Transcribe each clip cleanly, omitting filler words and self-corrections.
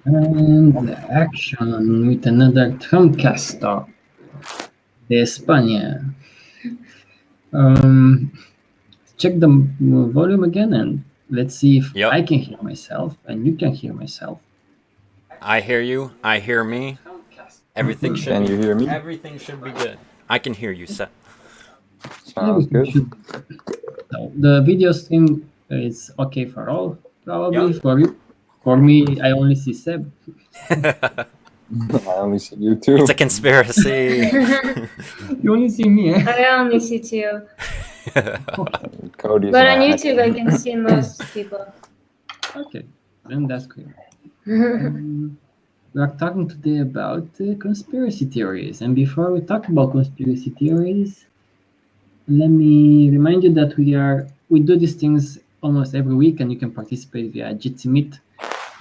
And action with another TROM-Cast de España. Um, check the volume again and let's see if Yep. I can hear myself and you can hear myself. I hear you. I hear me. Everything should Can be. you hear me? Everything should be good. I can hear you, Seth. Sounds Everything good. should. So the video stream is okay for all, probably Yep. for you. For me, I only see Seb. I only see you too. It's a conspiracy. You only see me, eh? I only see two. Cody's But on not. YouTube, I can see most people. Okay, then that's clear. We are talking today about conspiracy theories. And before we talk about conspiracy theories, let me remind you that we do these things almost every week, and you can participate via Jitsi Meet.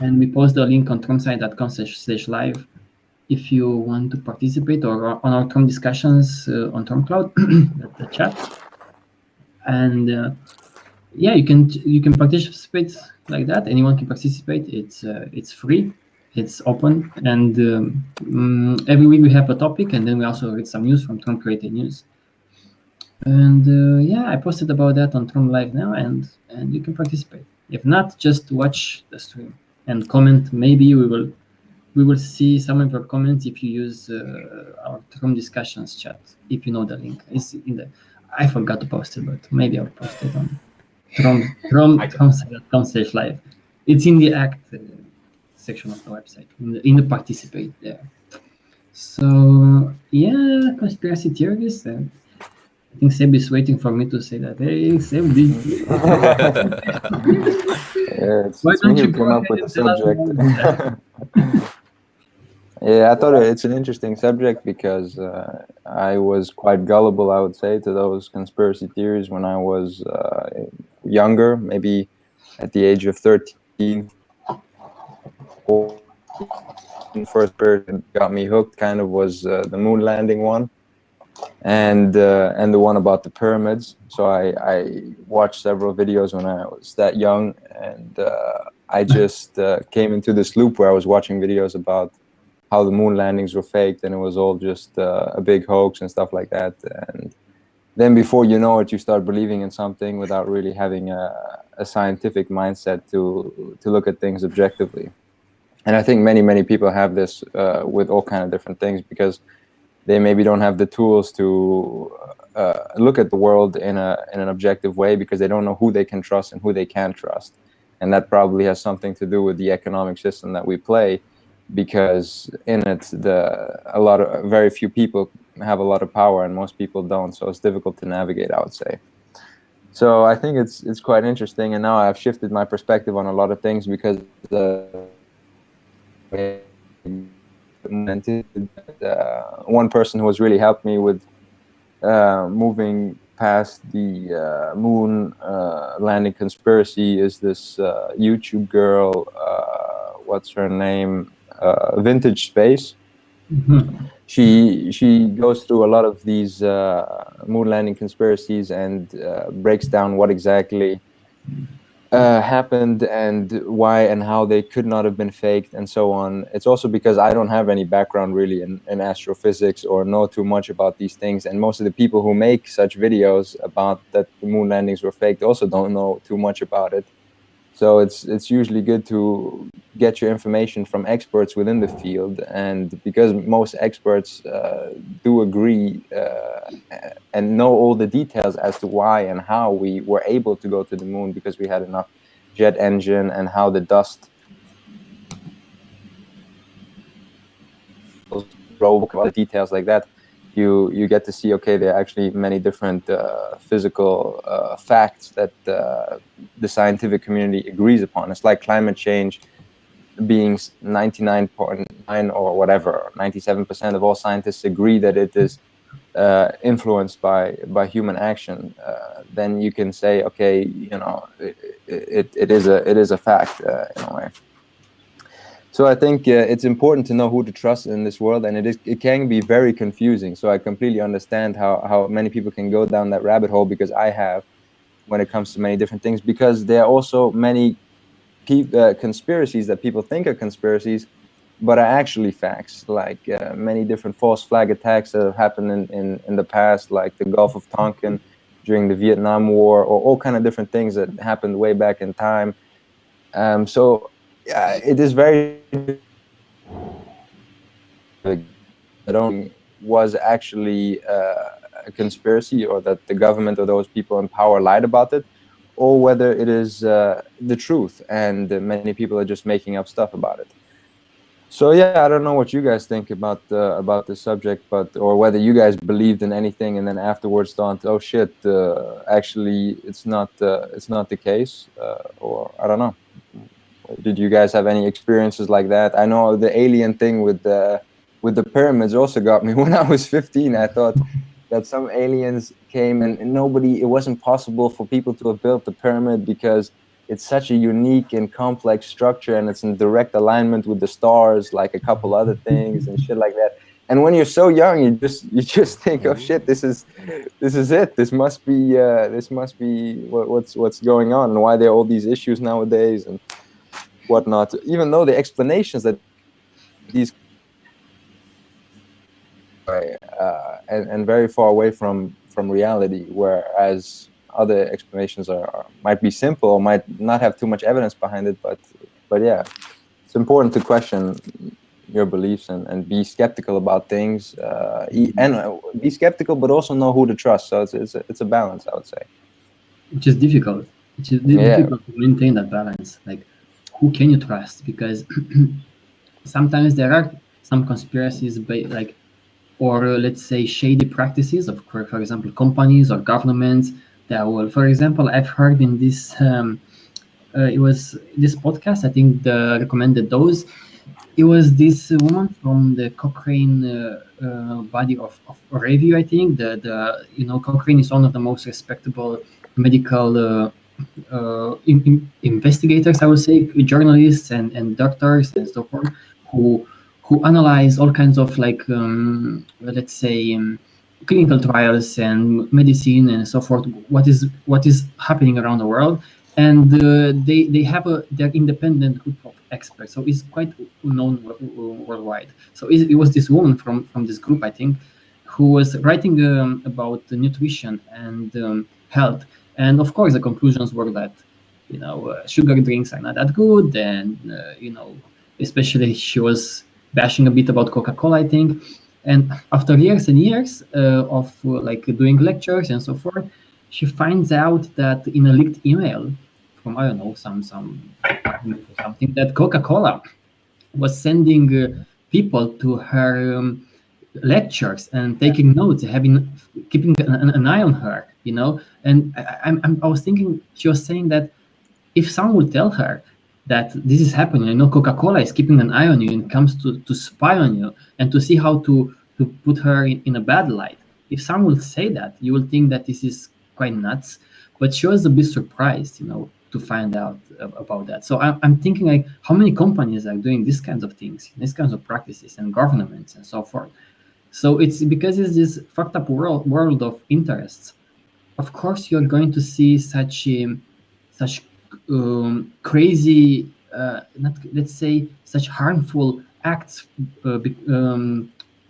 And we post the link on tromsite.com/live if you want to participate, or on our Trom discussions on Trom Cloud, the chat. And yeah, you can participate like that. Anyone can participate. It's free. It's open, and every week we have a topic, and then we also read some news from Trom Created News. And yeah, I posted about that on Trom Live now, and you can participate. If not, just watch the stream and comment. Maybe we will see some of your comments if you use our Trom discussions chat. If you know the link, it's in the. I forgot to post it, but maybe I'll post it on Tromsite.com/live. It's in the Act section of the website, in the participate there. So yeah, conspiracy theories. I think Seb is waiting for me to say that. Hey, Seb, It's why me don't you who go came up ahead with the and tell us subject. about it? Yeah, I thought it's an interesting subject because I was quite gullible, I would say, to those conspiracy theories when I was younger, maybe at the age of 13. First person got me hooked kind of was the moon landing one, and the one about the pyramids. So I watched several videos when I was that young, and I just came into this loop where I was watching videos about how the moon landings were faked and it was all just a big hoax and stuff like that. And then before you know it, you start believing in something without really having a scientific mindset to look at things objectively. And I think many people have this with all kind of different things, because they maybe don't have the tools to look at the world in an objective way, because they don't know who they can trust and who they can't trust. And that probably has something to do with the economic system that we play, because in it very few people have a lot of power and most people don't, so it's difficult to navigate, I would say. So I think it's quite interesting, and now I've shifted my perspective on a lot of things because one person who has really helped me with moving past the moon landing conspiracy is this YouTube girl, what's her name, Vintage Space. Mm-hmm. She goes through a lot of these moon landing conspiracies and breaks down what exactly happened and why and how they could not have been faked and so on. It's also because I don't have any background really in astrophysics or know too much about these things, and most of the people who make such videos about that the moon landings were faked also don't know too much about it. So it's usually good to get your information from experts within the field, and because most experts do agree and know all the details as to why and how we were able to go to the moon, because we had enough jet engine, and how the dust details like that, you get to see, okay, there are actually many different physical facts that the scientific community agrees upon. It's like climate change being 99.9 or whatever, 97% of all scientists agree that it is influenced by human action. Then you can say, okay, you know, it is a fact in a way. So I think it's important to know who to trust in this world, and it can be very confusing. So I completely understand how many people can go down that rabbit hole, because I have, when it comes to many different things, because there are also many conspiracies that people think are conspiracies, but are actually facts, like many different false flag attacks that have happened in the past, like the Gulf of Tonkin during the Vietnam War, or all kind of different things that happened way back in time. So it is very that only was actually a conspiracy, or that the government or those people in power lied about it, or whether it is the truth and many people are just making up stuff about it. So yeah, I don't know what you guys think about this subject, but or whether you guys believed in anything and then afterwards thought, oh shit, actually it's not the case, or I don't know. Did you guys have any experiences like that? I know the alien thing with the pyramids also got me. When I was 15, I thought that some aliens came and it wasn't possible for people to have built the pyramid because it's such a unique and complex structure, and it's in direct alignment with the stars, like a couple other things and shit like that. And when you're so young, you just think, oh shit, this is it. This must be what's going on, and why there are all these issues nowadays and whatnot. Even though the explanations that these and very far away from reality, whereas other explanations might be simple or might not have too much evidence behind it, but yeah, it's important to question your beliefs and be skeptical about things, and be skeptical but also know who to trust. So it's a balance, I would say. Which is difficult. Which is difficult to maintain that balance. Like, who can you trust? Because sometimes there are some conspiracies, like, or let's say shady practices of, for example, companies or governments that will, for example, I've heard in this, it was this podcast, I think the recommended those, it was this woman from the Cochrane body of review, I think. Cochrane is one of the most respectable medical investigators, I would say, journalists and doctors and so forth, who analyze all kinds of, like, let's say, clinical trials and medicine and so forth, what is happening around the world. And they have their independent group of experts, so it's quite known worldwide. So it was this woman from this group, I think, who was writing about nutrition and health. And of course, the conclusions were that sugar drinks are not that good, and especially she was bashing a bit about Coca-Cola, I think. And after years and years of like doing lectures and so forth, she finds out that in a leaked email from, I don't know, some department or something, that Coca-Cola was sending people to her lectures and taking notes, keeping an eye on her, And I was thinking, she was saying that if someone would tell her that this is happening, Coca-Cola is keeping an eye on you and comes to spy on you and to see how to put her in a bad light. If someone would say that, you will think that this is quite nuts. But she was a bit surprised, to find out about that. So I'm thinking, like, how many companies are doing these kinds of things, these kinds of practices, and governments and so forth. So it's because it's this fucked up world of interests. Of course, you're going to see such crazy, not, let's say, such harmful acts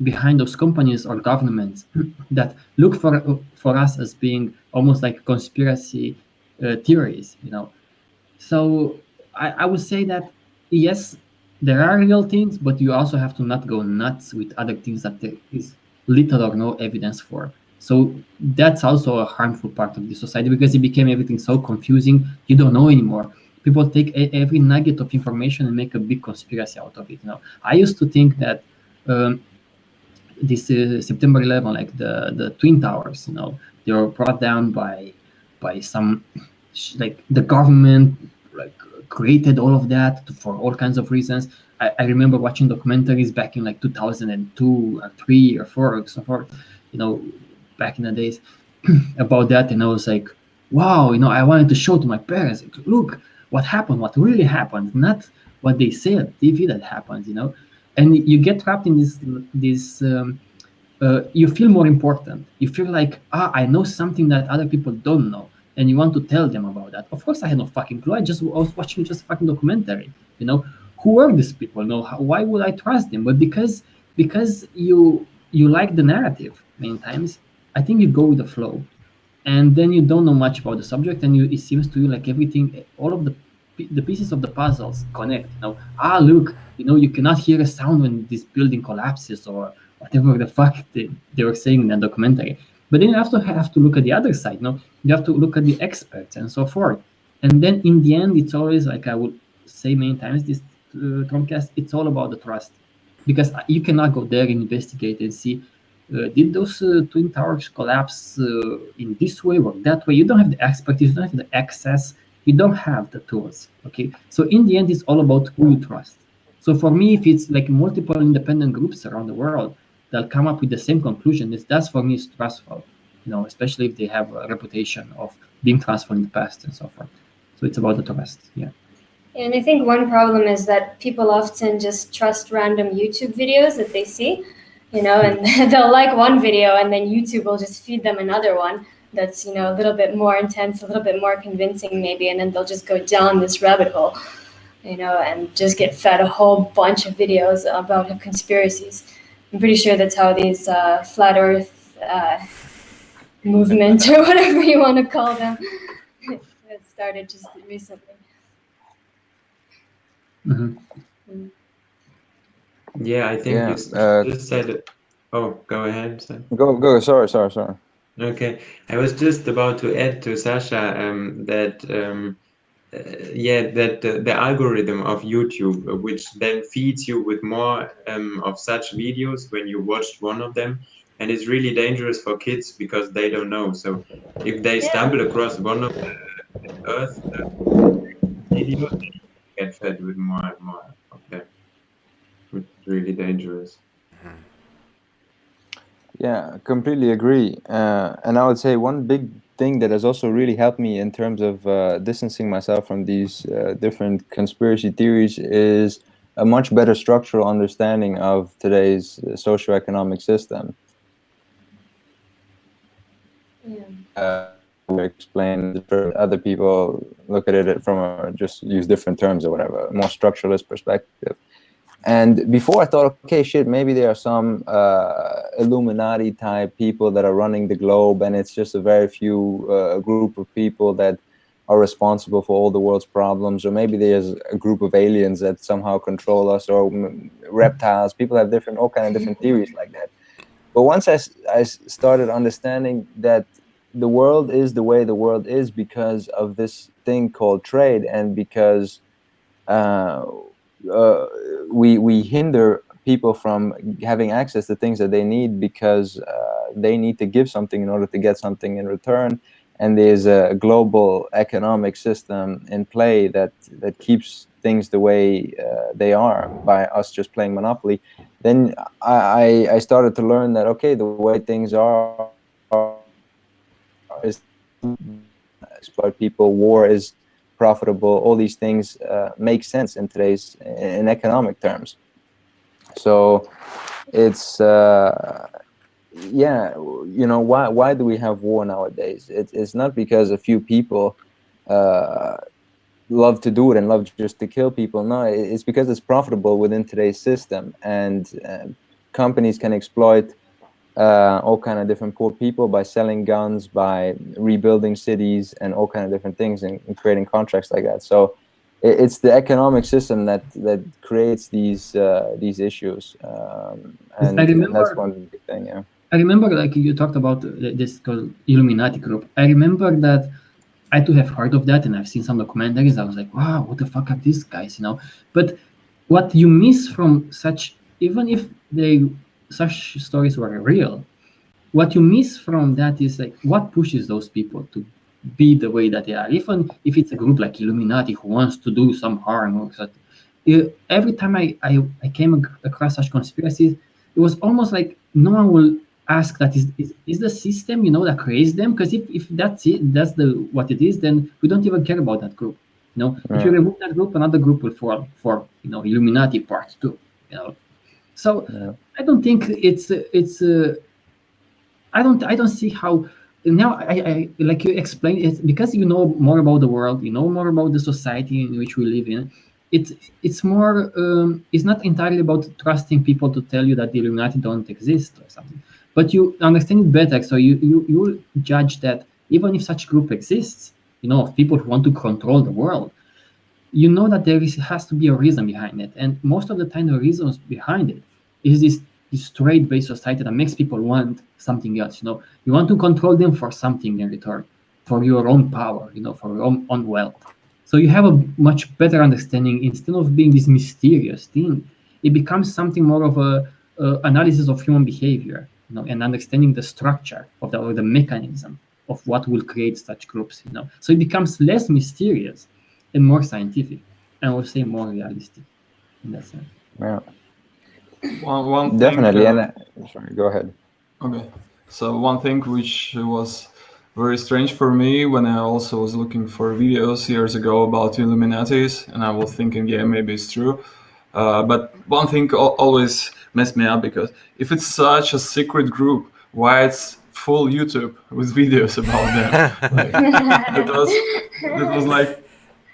behind those companies or governments that look for us as being almost like conspiracy theories, So I would say that yes, there are real things, but you also have to not go nuts with other things that there is little or no evidence for. So that's also a harmful part of the society, because it became everything so confusing. You don't know anymore. People take every nugget of information and make a big conspiracy out of it. I used to think that this September 11, like the Twin Towers, they were brought down by some, like, the government, like, created all of that for all kinds of reasons. I remember watching documentaries back in like 2002 or 3 or 4 or so forth, back in the days about that, and I was like, wow, I wanted to show to my parents, like, look what happened, what really happened, not what they say on TV that happens, and you get trapped in this you feel more important. You feel like, I know something that other people don't know, and you want to tell them about that. Of course, I had no fucking clue. I was watching just a fucking documentary. Who are these people? Why would I trust them? But because you like the narrative many times, I think you go with the flow, and then you don't know much about the subject, and it seems to you like everything, all of the pieces of the puzzles connect. Look, you cannot hear a sound when this building collapses, or whatever the fuck they were saying in that documentary. But then you have to look at the other side. You have to look at the experts and so forth. And then in the end, it's always, like I would say many times, this TROM-Cast, it's all about the trust, because you cannot go there and investigate and see, did those twin towers collapse in this way or that way? You don't have the expertise, you don't have the access, you don't have the tools. Okay, so in the end, it's all about who you trust. So for me, if it's like multiple independent groups around the world that come up with the same conclusion, that's for me is trustful. Especially if they have a reputation of being trustful in the past and so forth. So it's about the trust. Yeah. And I think one problem is that people often just trust random YouTube videos that they see, and they'll like one video and then YouTube will just feed them another one that's, a little bit more intense, a little bit more convincing maybe, and then they'll just go down this rabbit hole, and just get fed a whole bunch of videos about conspiracies. I'm pretty sure that's how these flat Earth movement or whatever you want to call them it started just recently. Mm-hmm. Yeah, I think Yeah, you just said it. Oh, go ahead, Sam. Go. Sorry. Okay, I was just about to add to Sasha that the algorithm of YouTube, which then feeds you with more of such videos when you watched one of them, and it's really dangerous for kids because they don't know. So if they stumble across one of the Earth videos, they get fed with more and more of them, which is really dangerous. Yeah, I completely agree. And I would say one big thing that has also really helped me in terms of distancing myself from these different conspiracy theories is a much better structural understanding of today's socioeconomic system. Explain, other people look at it from just use different terms or whatever, a more structuralist perspective. And before I thought, okay, shit, maybe there are some Illuminati type people that are running the globe, and it's just a very few group of people that are responsible for all the world's problems, or maybe there's a group of aliens that somehow control us, or reptiles. People have all kind of different theories like that. But once I started understanding that the world is the way the world is because of this thing called trade, and because we hinder people from having access to things that they need because they need to give something in order to get something in return, and there's a global economic system in play that keeps things the way they are by us just playing Monopoly. Then I started to learn that, okay, the way things are is exploit people, war is profitable, all these things make sense in today's in economic terms. So it's yeah, why do we have war nowadays? It's not because a few people love to do it and love just to kill people. No, it's because it's profitable within today's system, and companies can exploit all kind of different poor people by selling guns, by rebuilding cities, and all kind of different things, and creating contracts like that. So it's the economic system that creates these issues, and that's one big thing. Yeah, I remember, like, you talked about this called Illuminati group. I remember that I too have heard of that, and I've seen some documentaries. I was like, wow, what the fuck are these guys, But what you miss from such, even if such stories were real, what you miss from that is, like, what pushes those people to be the way that they are. Even if it's a group like Illuminati who wants to do some harm or such. Every time I came across such conspiracies, it was almost like no one will ask that is the system, that creates them, because if that's it, that's what it is, then we don't even care about that group. If you remove that group, another group will form for Illuminati part 2. So I don't think it's I don't see how now I like you explained it, because you know more about the world, you know more about the society in which we live in. It's more it's not entirely about trusting people to tell you that the Illuminati don't exist or something, but you understand it better, so you judge that even if such group exists, of people who want to control the world, you know that has to be a reason behind it, and most of the time the reasons behind it is this trade-based society that makes people want something else. You want to control them for something in return, for your own power, for your own wealth. So you have a much better understanding. Instead of being this mysterious thing, it becomes something more of a analysis of human behavior, and understanding the structure of or the mechanism of what will create such groups. So it becomes less mysterious and more scientific, and I would say more realistic in that sense. Yeah, One thing. definitely. And sorry, go ahead. Okay. So one thing which was very strange for me when I also was looking for videos years ago about Illuminatis, and I was thinking, yeah, maybe it's true. But one thing always messed me up, because if it's such a secret group, why it's full YouTube with videos about them? Like, that was like,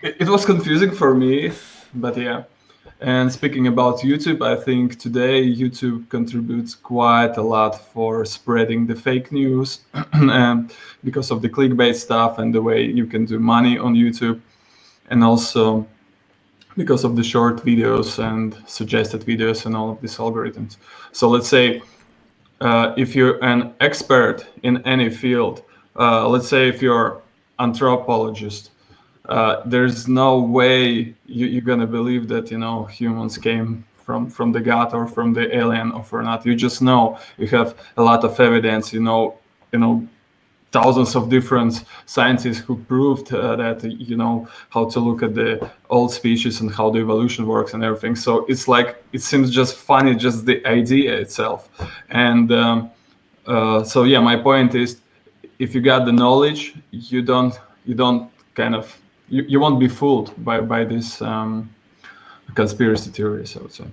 it was confusing for me, but yeah. And speaking about YouTube, I think today YouTube contributes quite a lot for spreading the fake news, and because of the clickbait stuff and the way you can do money on YouTube, and also because of the short videos and suggested videos and all of these algorithms. So let's say if you're an expert in any field, let's say if you're anthropologist, there's no way you're gonna believe that humans came from the god or from the alien or not. You just know, you have a lot of evidence. Thousands of different scientists who proved that how to look at the old species and how the evolution works and everything. So it's like, it seems just funny, just the idea itself. And so yeah, my point is, if you got the knowledge, you don't kind of, you won't be fooled by this conspiracy theories, I would say.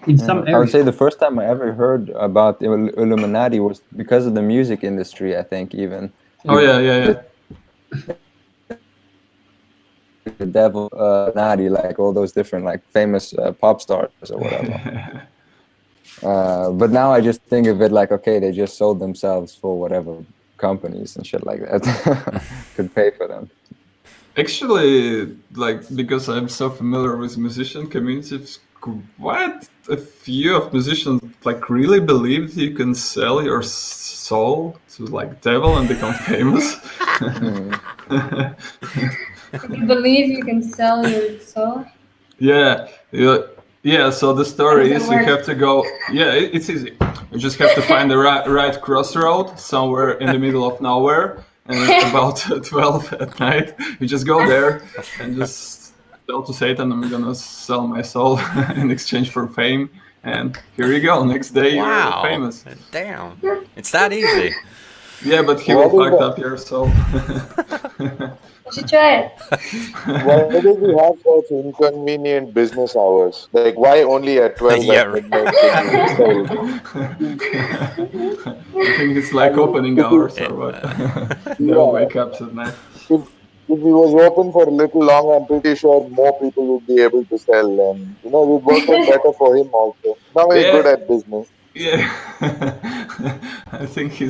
In some areas, I would say the first time I ever heard about the Illuminati was because of the music industry, I think, even. Oh yeah. The devil, Nadi, like all those different like famous pop stars or whatever. But now I just think of it like, okay, they just sold themselves for whatever companies and shit like that could pay for them. Actually, like, because I'm so familiar with musician communities, quite a few of musicians like really believe you can sell your soul to like devil and become famous. You believe you can sell your soul? Yeah. So the story is, you have to go. Yeah, it's easy. You just have to find the right crossroad somewhere in the middle of nowhere, and about 12 at night, you just go there and just tell to Satan, I'm gonna sell my soul in exchange for fame. And here you go. Next day, you're famous. Damn, it's that easy. Yeah, but he will fuck up your soul. You should try it. Why do we have such inconvenient business hours? Like, why only at 12 Yeah, at midnight? Can I think it's like opening hours or what. They'll wake up at night. if he was open for a little longer, I'm pretty sure more people would be able to sell, and it would work out better for him also. Now he's good at business. Yeah, I think he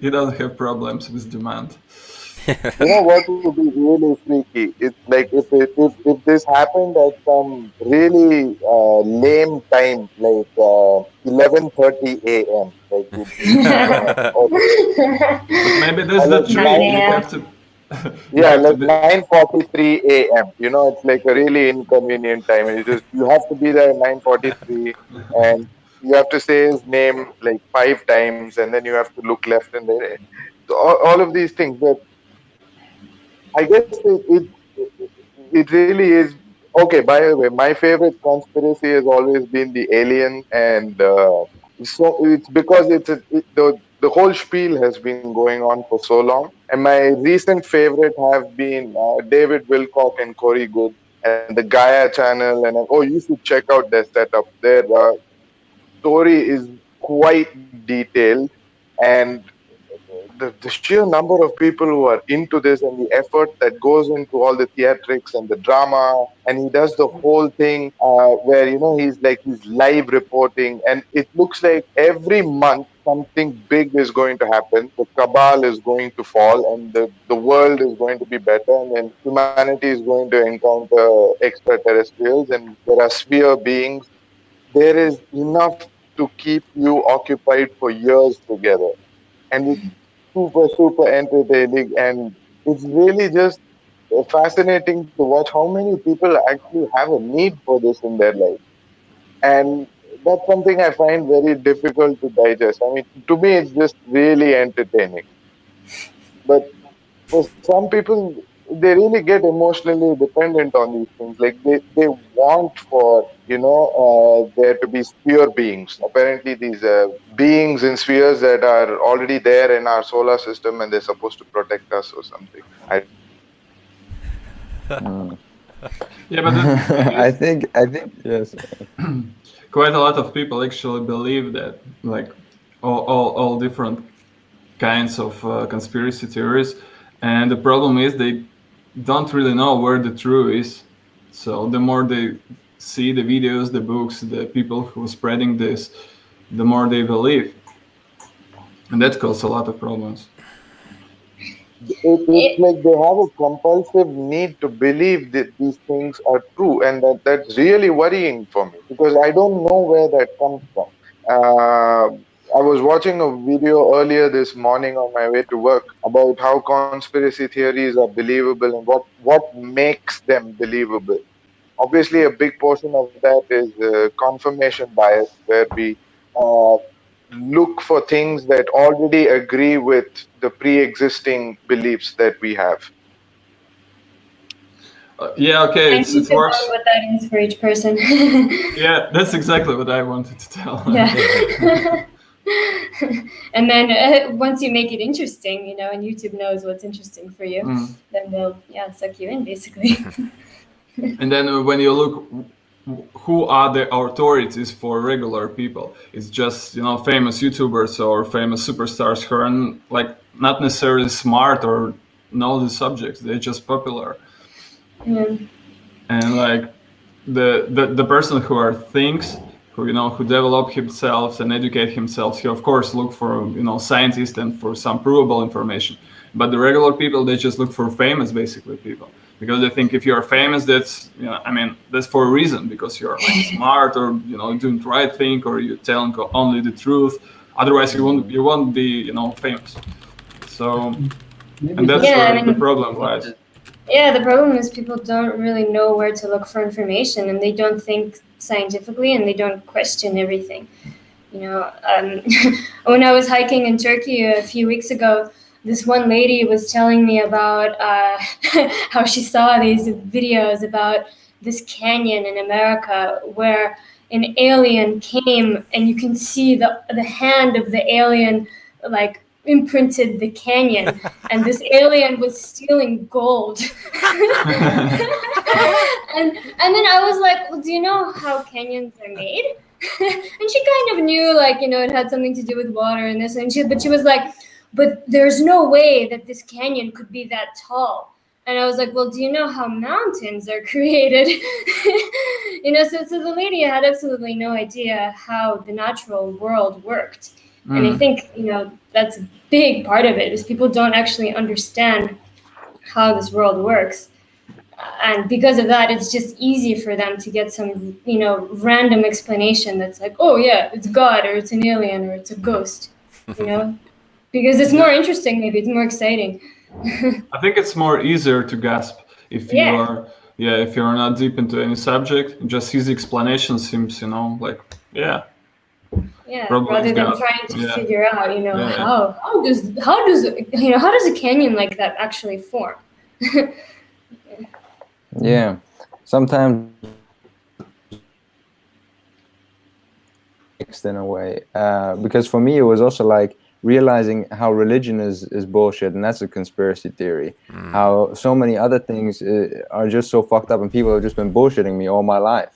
doesn't have problems with demand. You know what would be really freaky? It's like if this happened at some really lame time, like 11:30 a.m. Like, maybe that's the trick. You have to. Yeah, like 9:43 a.m. It's like a really inconvenient time. You have to be there at 9:43, and you have to say his name like 5 times, and then you have to look left and right. So all of these things, but I guess it really is okay. By the way, my favorite conspiracy has always been the alien, and so it's because the whole spiel has been going on for so long. And my recent favorite have been David Wilcock and Corey Good and the Gaia channel. And you should check out their setup. Their story is quite detailed, and the sheer number of people who are into this and the effort that goes into all the theatrics and the drama, and he does the whole thing where he's live reporting, and it looks like every month something big is going to happen. The cabal is going to fall, and the world is going to be better, and then humanity is going to encounter extraterrestrials, and there are sphere beings. There is enough to keep you occupied for years together, and it's super entertaining, and it's really just fascinating to watch how many people actually have a need for this in their life. And that's something I find very difficult to digest. I mean, to me, it's just really entertaining. But for some people, they really get emotionally dependent on these things. Like they want for, there to be sphere beings. Apparently, these beings in spheres that are already there in our solar system, and they're supposed to protect us or something. Yeah, but I think yes. Quite a lot of people actually believe that, like all different kinds of conspiracy theories, and the problem is they don't really know where the truth is. So the more they see the videos, the books, the people who are spreading this, the more they believe, and that causes a lot of problems. It's like they have a compulsive need to believe that these things are true, and that's really worrying for me, because I don't know where that comes from. I was watching a video earlier this morning on my way to work about how conspiracy theories are believable and what makes them believable. Obviously, a big portion of that is confirmation bias, where we look for things that already agree with the pre-existing beliefs that we have. Yeah, okay, And you it can works. know what that is for each person. Yeah, that's exactly what I wanted to tell. Yeah. And then once you make it interesting, and YouTube knows what's interesting for you, then they'll suck you in, basically. And then when you look, who are the authorities for regular people? It's just famous YouTubers or famous superstars who are like not necessarily smart or know the subjects. They're just popular. Yeah. And like the person who thinks, who develop himself and educate himself, he of course look for scientists and for some provable information. But the regular people, they just look for famous basically people, because they think if you are famous, that's that's for a reason, because you're like smart or doing the right thing, or you're telling only the truth. Otherwise, you won't be famous. So, and that's where the problem lies. Yeah, the problem is people don't really know where to look for information, and they don't think scientifically, and they don't question everything. When I was hiking in Turkey a few weeks ago, this one lady was telling me about how she saw these videos about this canyon in America where an alien came, and you can see the hand of the alien like imprinted the canyon, and this alien was stealing gold. and then I was like, well, do you know how canyons are made? And she kind of knew, like, it had something to do with water and this, but she was like, but there's no way that this canyon could be that tall. And I was like, well, do you know how mountains are created? So the lady had absolutely no idea how the natural world worked. And I think, that's a big part of it, is people don't actually understand how this world works. And because of that, it's just easy for them to get some, random explanation that's like, oh, yeah, it's God, or it's an alien, or it's a ghost, because it's more interesting, maybe it's more exciting. I think it's more easier to grasp if you are, if you're not deep into any subject. Just his explanation seems, like, Yeah, rather than trying to figure out, how does a canyon like that actually form? Yeah, sometimes in a way, because for me it was also like realizing how religion is bullshit, and that's a conspiracy theory. How so many other things are just so fucked up, and people have just been bullshitting me all my life.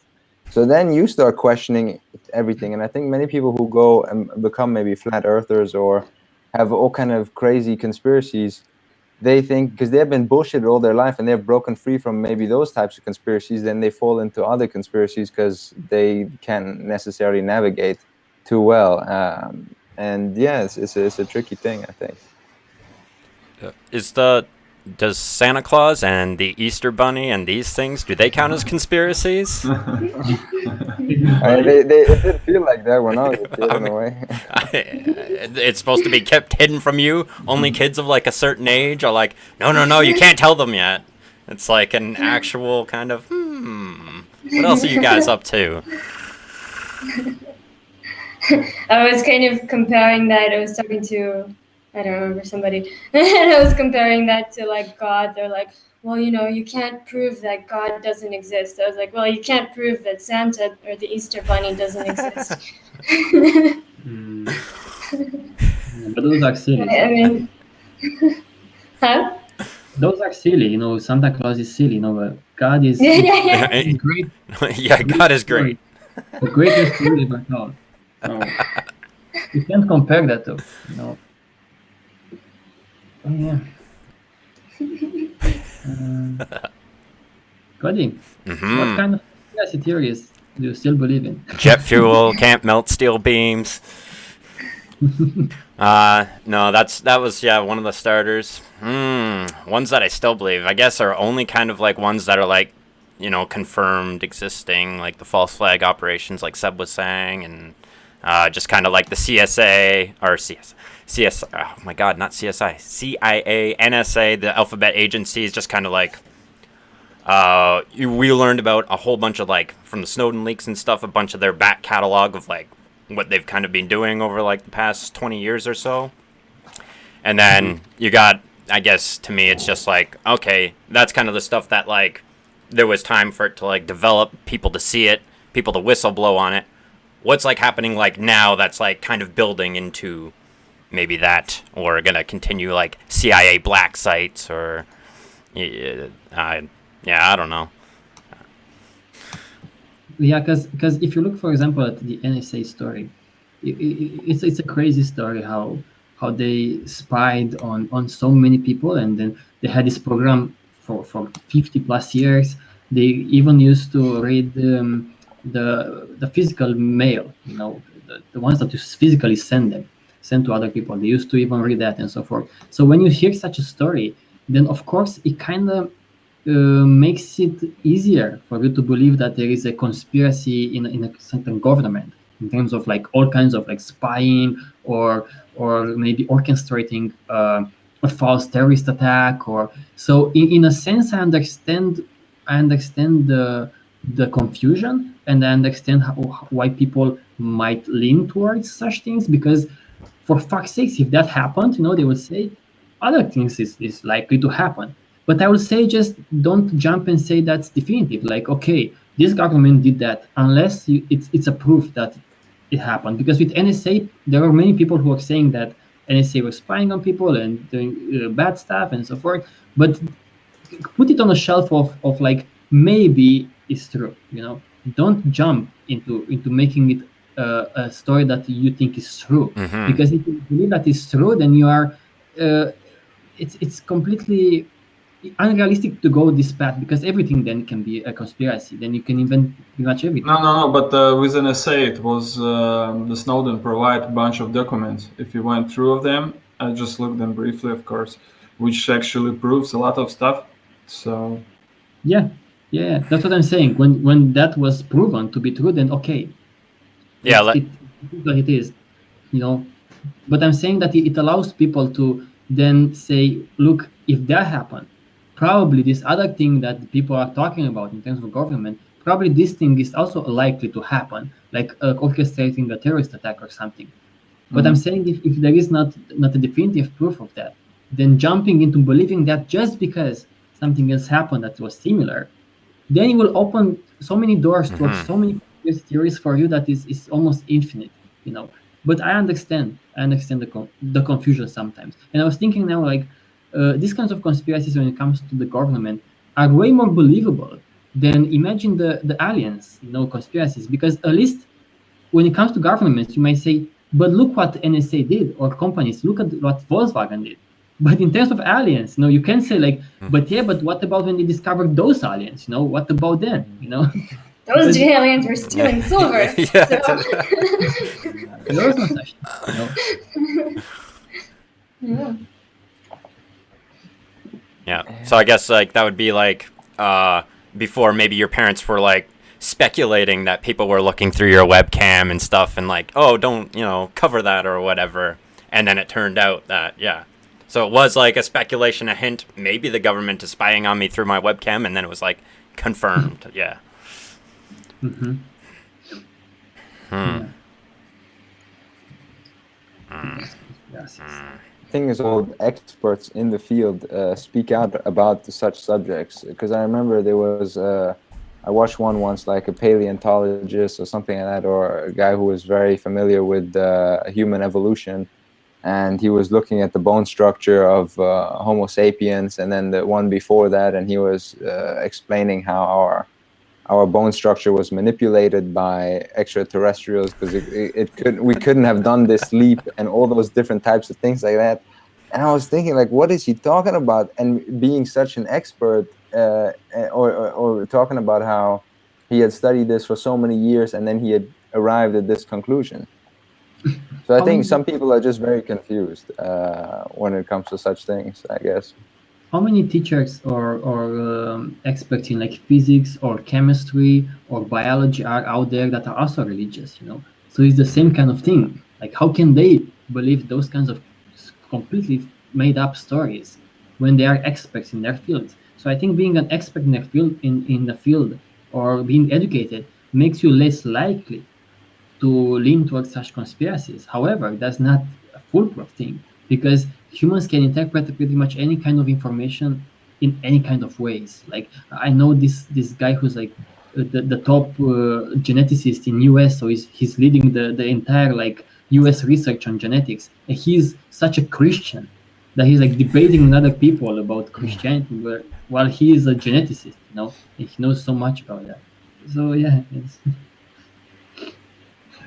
So then you start questioning everything, and I think many people who go and become maybe flat earthers or have all kind of crazy conspiracies, they think because they've been bullshitted all their life and they've broken free from maybe those types of conspiracies, then they fall into other conspiracies because they can't necessarily navigate too well. And yeah, it's a tricky thing, I think. Does Santa Claus and the Easter Bunny and these things, do they count as conspiracies? It did feel like that when I was a kid, in a way. It's supposed to be kept hidden from you. Only kids of like a certain age are like, no, you can't tell them yet. It's like an actual kind of, what else are you guys up to? I was kind of comparing that. I was talking to, I don't remember, somebody, and I was comparing that to like God. They're like, well, you can't prove that God doesn't exist. I was like, well, you can't prove that Santa or the Easter Bunny doesn't exist. But those are silly. I mean, huh? Those are silly. Santa Claus is silly. But God is great. Yeah, God is great. The greatest story ever told. So you can't compare that though. Oh, yeah. Cody, what kind of conspiracy theories do you still believe in? Jet fuel can't melt steel beams. No, that was one of the starters. Ones that I still believe, I guess, are only kind of like ones that are like, confirmed existing, like the false flag operations, like Seb was saying, and just kind of like the CSA or CS. Oh my God, not CSI, CIA, NSA, the alphabet agencies, just kind of like. We learned about a whole bunch of like from the Snowden leaks and stuff, a bunch of their back catalog of like what they've kind of been doing over like the past 20 years or so. And then you got, I guess to me, it's just like, okay, that's kind of the stuff that like there was time for it to like develop, people to see it, people to whistle blow on it. What's like happening like now that's like kind of building into maybe that, or gonna continue like CIA black sites or I don't know. Yeah, because if you look, for example, at the NSA story, it's a crazy story how they spied on so many people, and then they had this program for 50 plus years. They even used to read the physical mail, the ones that you physically send to other people. They used to even read that and so forth. So when you hear such a story, then of course it kind of makes it easier for you to believe that there is a conspiracy in a certain government in terms of like all kinds of like spying or maybe orchestrating a false terrorist attack. Or so in a sense, I understand the confusion, and I understand why people might lean towards such things, because for fuck's sakes, if that happened, they would say other things is likely to happen. But I would say just don't jump and say that's definitive. Like, okay, this government did that, unless it's a proof that it happened. Because with NSA, there are many people who are saying that NSA was spying on people and doing bad stuff and so forth. But put it on a shelf of like, maybe it's true. Don't jump into making it a story that you think is true. Because if you believe that it's true, then you are it's completely unrealistic to go this path, because everything then can be a conspiracy. Then you can invent pretty much everything. No, but with NSA, it was the Snowden provide a bunch of documents. If you went through of them, I just looked them briefly, of course, which actually proves a lot of stuff. So yeah, that's what I'm saying. When that was proven to be true, then okay, it is what it is, But I'm saying that it allows people to then say, look, if that happened, probably this other thing that people are talking about in terms of government, probably this thing is also likely to happen, like orchestrating a terrorist attack or something. But I'm saying if there is not a definitive proof of that, then jumping into believing that just because something else happened that was similar, then it will open so many doors towards so many theories for you that is almost infinite, But I understand the confusion sometimes. And I was thinking now, like, these kinds of conspiracies when it comes to the government are way more believable than imagine the aliens, conspiracies. Because at least when it comes to governments, you might say, But look what NSA did, or companies. Look at what Volkswagen did. But in terms of aliens, you can say like, but what about when they discovered those aliens? What about them? Those aliens were stealing silver. Yeah. So. There was no such thing. Yeah. Yeah. So I guess like that would be like before maybe your parents were like speculating that people were looking through your webcam and stuff and like, oh, don't, cover that or whatever. And then it turned out that, yeah. So it was like a speculation, a hint, maybe the government is spying on me through my webcam, and then it was like confirmed. Yeah. Mm-hmm. Hmm. Yes. Thing is, all experts in the field speak out about such subjects. Because I remember there was, I watched one once, like a paleontologist or something like that, or a guy who was very familiar with human evolution, and he was looking at the bone structure of Homo sapiens, and then the one before that, and he was explaining how our bone structure was manipulated by extraterrestrials because we couldn't have done this leap and all those different types of things like that. And I was thinking, like, what is he talking about? And being such an expert, or talking about how he had studied this for so many years and then he had arrived at this conclusion. So I think some people are just very confused when it comes to such things, I guess. How many teachers or experts in like physics or chemistry or biology are out there that are also religious? So it's the same kind of thing. Like, how can they believe those kinds of completely made up stories when they are experts in their field? So I think being an expert in their field, in the field, or being educated makes you less likely to lean towards such conspiracies. However, that's not a foolproof thing, because humans can interpret pretty much any kind of information in any kind of ways. Like, I know this guy who's like the top geneticist in US, so he's leading the entire like US research on genetics, and he's such a Christian that he's like debating with other people about Christianity, while he is a geneticist, and he knows so much about that. So yeah, it's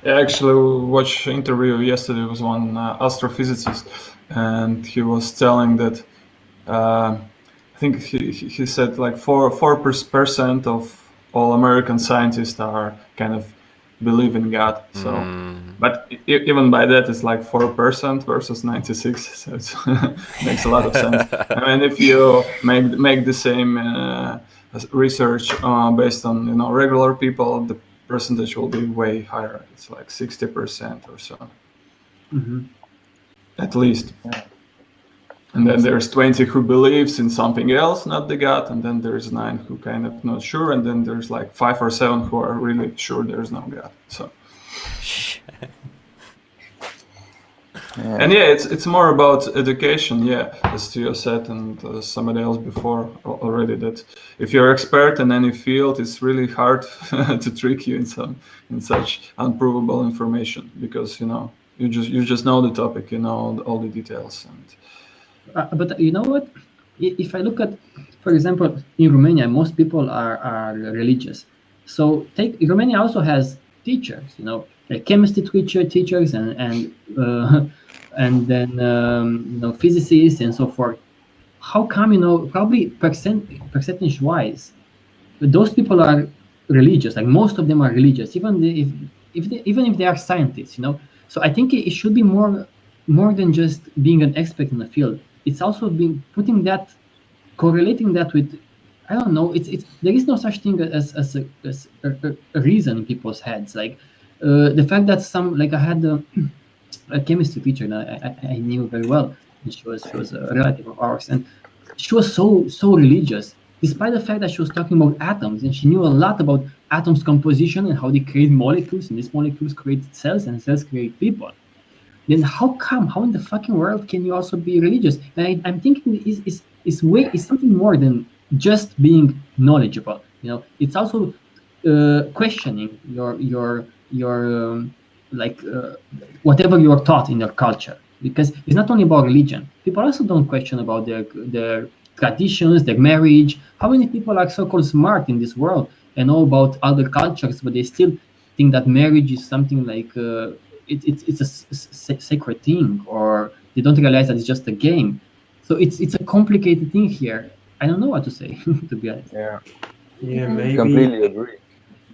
I actually watched an interview yesterday with one astrophysicist, and he was telling that I think he said like 4% of all American scientists are kind of believe in God. So, but even by that, it's like 4% versus 96. So it makes a lot of sense. I mean, if you make the same research based on regular people, the percentage will be way higher. It's like 60% or so, at least. Yeah. And then there's 20 who believes in something else, not the God, and then there's 9 who kind of not sure, and then there's like 5 or 7 who are really sure there's no God. So, and yeah, it's more about education, yeah, as Theo said, and somebody else before already, that if you're expert in any field, it's really hard to trick you in such unprovable information, because you just know the topic, all the details. And but you know what? If I look at, for example, in Romania, most people are religious. So Romania also has teachers, like chemistry teachers, and then physicists and so forth. How come, probably percentage wise, those people are religious. Like, most of them are religious, even if they are scientists. So I think it should be more than just being an expert in the field. It's also being correlating that with, I don't know. It's there is no such thing as a reason in people's heads. Like the fact that I had a chemistry teacher that I knew very well, and she was a relative of ours, and she was so religious, despite the fact that she was talking about atoms, and she knew a lot about atoms composition and how they create molecules, and these molecules create cells, and cells create people. Then how in the fucking world can you also be religious? And I'm thinking is something more than just being knowledgeable. It's also questioning your whatever you are taught in your culture, because it's not only about religion. People also don't question about their traditions, their marriage. How many people are so-called smart in this world and know about other cultures, but they still think that marriage is something like it's a sacred thing, or they don't realize that it's just a game. So it's a complicated thing here. I don't know what to say, to be honest. Yeah, Yeah, maybe. completely agree.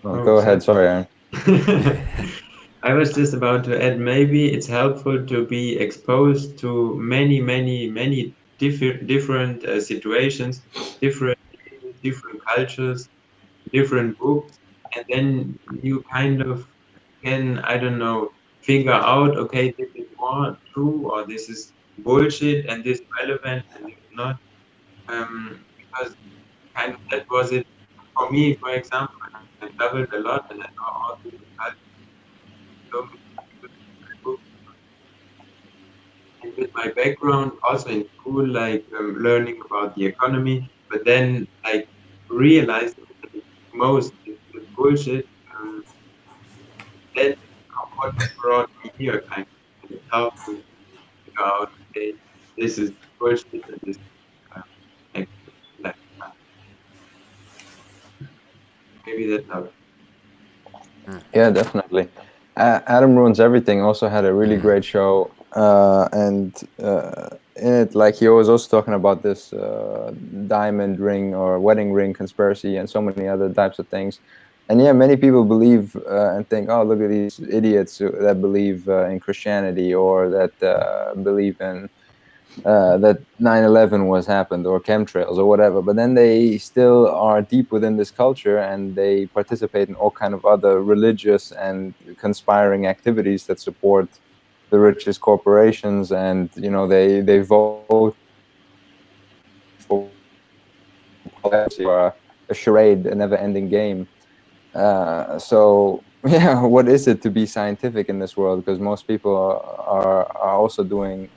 Oh, Go ahead. Sorry, Aaron. I was just about to add, maybe it's helpful to be exposed to many different situations, different cultures, different books, and then you kind of can, I don't know, figure out, okay, this is more true or this is bullshit and this relevant and this not. Because kind of that was it for me, for example. I traveled a lot and I saw all different cultures, so many different books. And with my background, also in school, like learning about the economy, but then like realizing that most is bullshit. That's what brought me here, kind of. And how to figure out, okay, this is bullshit and this is like maybe that's how. Yeah, definitely. Adam Ruins Everything also had a really great show, and in it, like he was also talking about this diamond ring or wedding ring conspiracy and so many other types of things. And yeah, many people believe and think, oh, look at these idiots that believe in Christianity or that believe in that 9/11 was happened or chemtrails or whatever, but then they still are deep within this culture and they participate in all kind of other religious and conspiring activities that support the richest corporations, and you know they vote for a charade, a never-ending game. So yeah, what is it to be scientific in this world? Because most people are also doing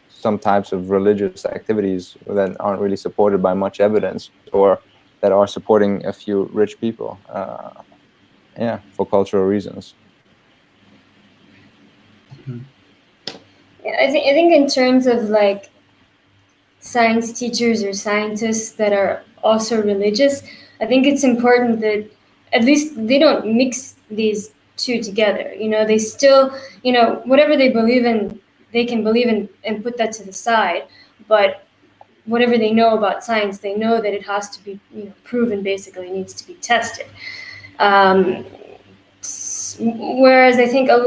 some types of religious activities that aren't really supported by much evidence, or that are supporting a few rich people, for cultural reasons. I think in terms of like science teachers or scientists that are also religious, I think it's important that at least they don't mix these two together. You know, they still, you know, whatever they believe in, they can believe in and put that to the side. But whatever they know about science, they know that it has to be, you know, proven. Basically, it needs to be tested. Whereas I think a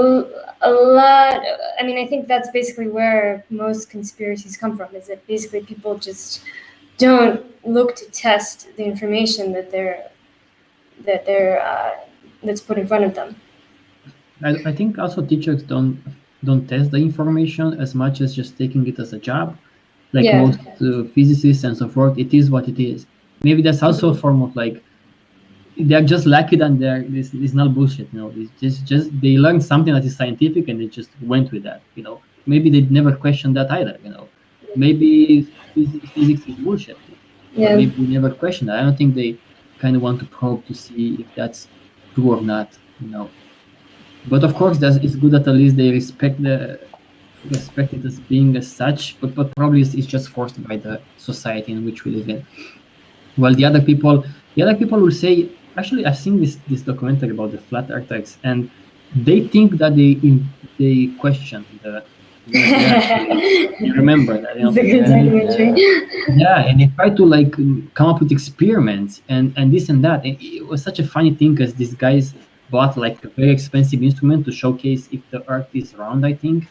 lot, I mean, I think that's basically where most conspiracies come from, is that basically people just don't look to test the information that's put in front of them. I think also teachers don't test the information as much as just taking it as a job. Like most physicists and so forth, it is what it is. Maybe that's also a form of like, they're just lucky that this is not bullshit. You know, it's just they learned something that is scientific and they just went with that. You know, maybe they never questioned that either. You know, maybe physics is bullshit. Yeah. Maybe they never questioned that. I don't think they kind of want to probe to see if that's true or not. You know, but of course, it's good that at least they respect it as being as such. But probably it's just forced by the society in which we live in. Well, the other people will say, actually, I've seen this documentary about the flat earthers, and they think that they question the you remember that? You know? It's a good documentary. Yeah, and they try to like come up with experiments and this and that. And it was such a funny thing because these guys bought like a very expensive instrument to showcase if the Earth is round, I think.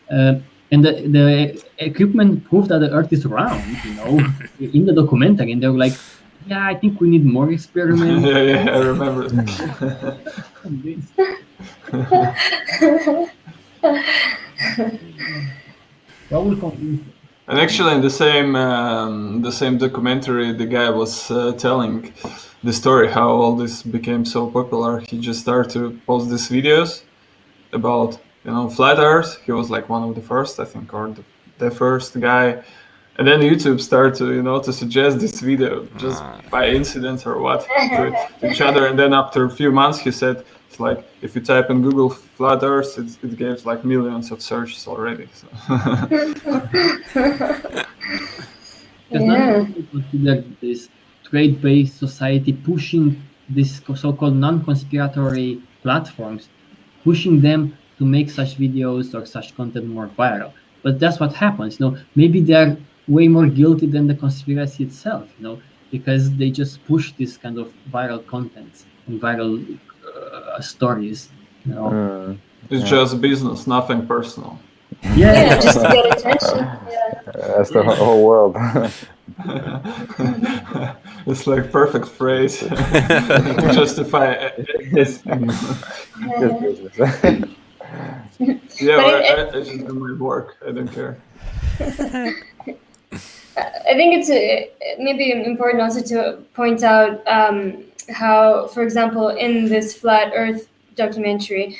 And the equipment proved that the Earth is round, you know, in the documentary, and they were like, "Yeah, I think we need more experiments." yeah, I remember. What will convince you? And actually, in the same documentary, the guy was telling the story how all this became so popular. He just started to post these videos about, you know, flat Earth. He was like one of the first, I think, or the first guy. And then YouTube started to, you know, to suggest this video just by incident or what to each other. And then after a few months, he said, it's like, if you type in Google flat Earth, it gives like millions of searches already. So. Because consider this trade-based society pushing these so-called non-conspiratory platforms, pushing them to make such videos or such content more viral. But that's what happens. Maybe they're way more guilty than the conspiracy itself. Because they just push this kind of viral content and viral stories. It's just business, nothing personal. Yeah, just to get attention. Yeah. That's the whole world. It's like perfect phrase to justify anything. Just business. Yeah, But I just do my work. I don't care. I think it's maybe important also to point out how, for example, in this Flat Earth documentary,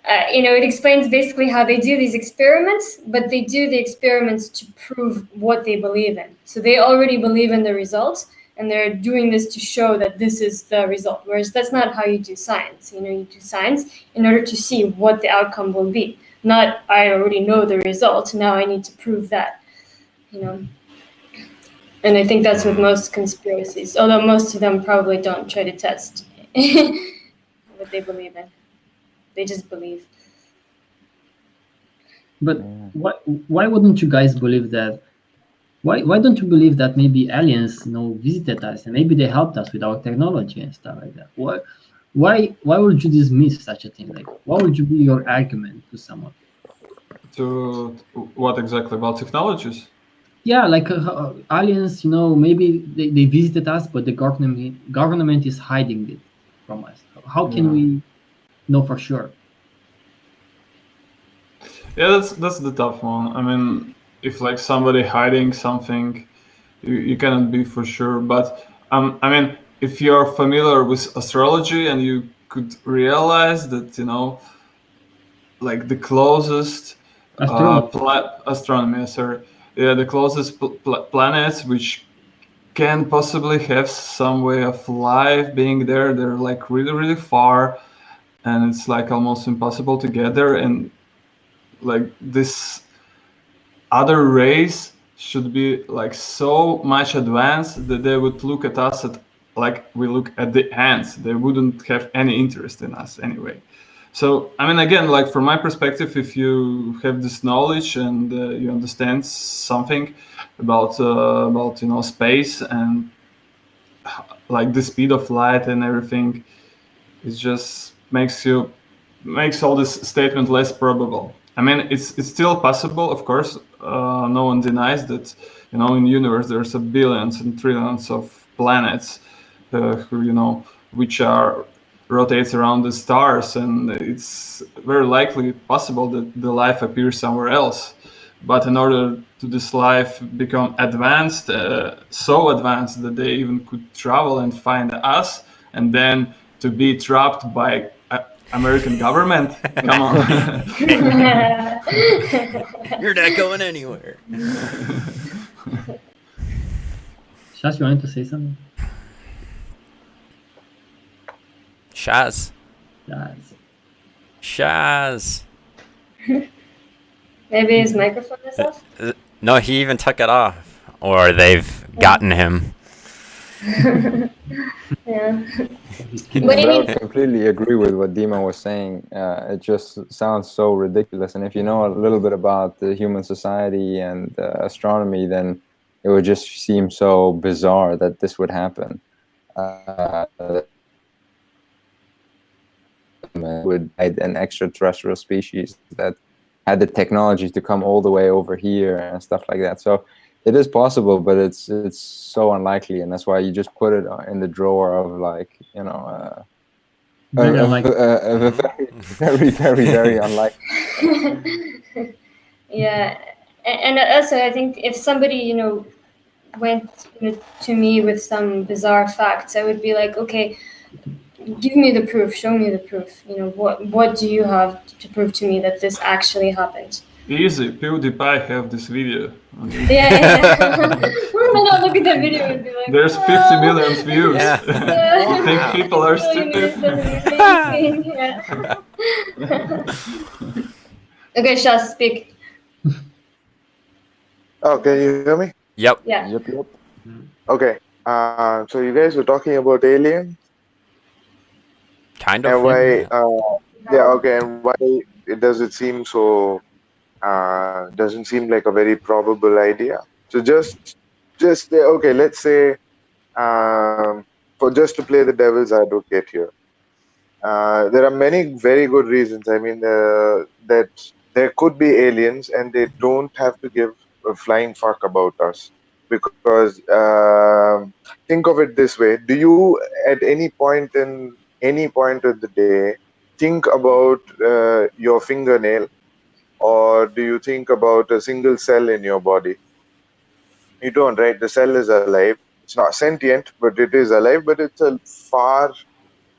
it explains basically how they do these experiments, but they do the experiments to prove what they believe in. So they already believe in the results, and they're doing this to show that this is the result. Whereas that's not how you do science. You do science in order to see what the outcome will be. Not, I already know the result, now I need to prove that. And I think that's with most conspiracies, although most of them probably don't try to test what they believe in. They just believe. But why wouldn't you guys believe that? Why don't you believe that maybe aliens, visited us and maybe they helped us with our technology and stuff like that? Why would you dismiss such a thing? Like, what would you be your argument to someone? To what exactly about technologies? Yeah, like aliens, maybe they visited us, but the government is hiding it from us. How can we know for sure? Yeah, that's the tough one. I mean, if like somebody hiding something, you cannot be for sure. But I mean, if you're familiar with astrology and you could realize that like the closest astronomy, sorry, yeah, the closest planets which can possibly have some way of life being there, they're like really really far, and it's like almost impossible to get there, and like this other race should be like so much advanced that they would look at us like we look at the ants. They wouldn't have any interest in us anyway. So I mean, again, like from my perspective, if you have this knowledge and you understand something about space and like the speed of light and everything, it just makes all this statement less probable. I mean, it's still possible, of course. No one denies that, in the universe there's a billions and trillions of planets, who which rotates around the stars, and it's very likely possible that the life appears somewhere else. But in order to this life become advanced, so advanced that they even could travel and find us, and then to be trapped by American government? Come on. You're not going anywhere. Shaz, you wanted to say something? Shaz. Maybe his microphone is off? No, he even took it off. Or they've gotten him. Yeah. But I completely agree with what Dima was saying. It just sounds so ridiculous. And if you know a little bit about the human society and astronomy, then it would just seem so bizarre that this would happen. Would an extraterrestrial species that had the technology to come all the way over here and stuff like that. So it is possible, but it's so unlikely, and that's why you just put it in the drawer of like a very, very, very unlikely. Yeah, and also I think if somebody went to me with some bizarre facts, I would be like, okay, give me the proof, show me the proof. What do you have to prove to me that this actually happened? Easy, PewDiePie have this video. Yeah. No, look at that video and be like, there's 50 million views. Yeah. I think people are stupid. Okay, Shaz, speak. Oh, can you hear me? Yep. Yeah. Yep. Okay. So you guys were talking about aliens Kind of. and why? Yeah. Okay. And why it seem so? Doesn't seem like a very probable idea. So just okay. Let's say for just to play the devil's advocate here. There are many very good reasons. I mean, that there could be aliens and they don't have to give a flying fuck about us. Because think of it this way: do you, at any point of the day, think about your fingernail, or do you think about a single cell in your body? You don't, right? The cell is alive. It's not sentient, but it is alive. But it's a far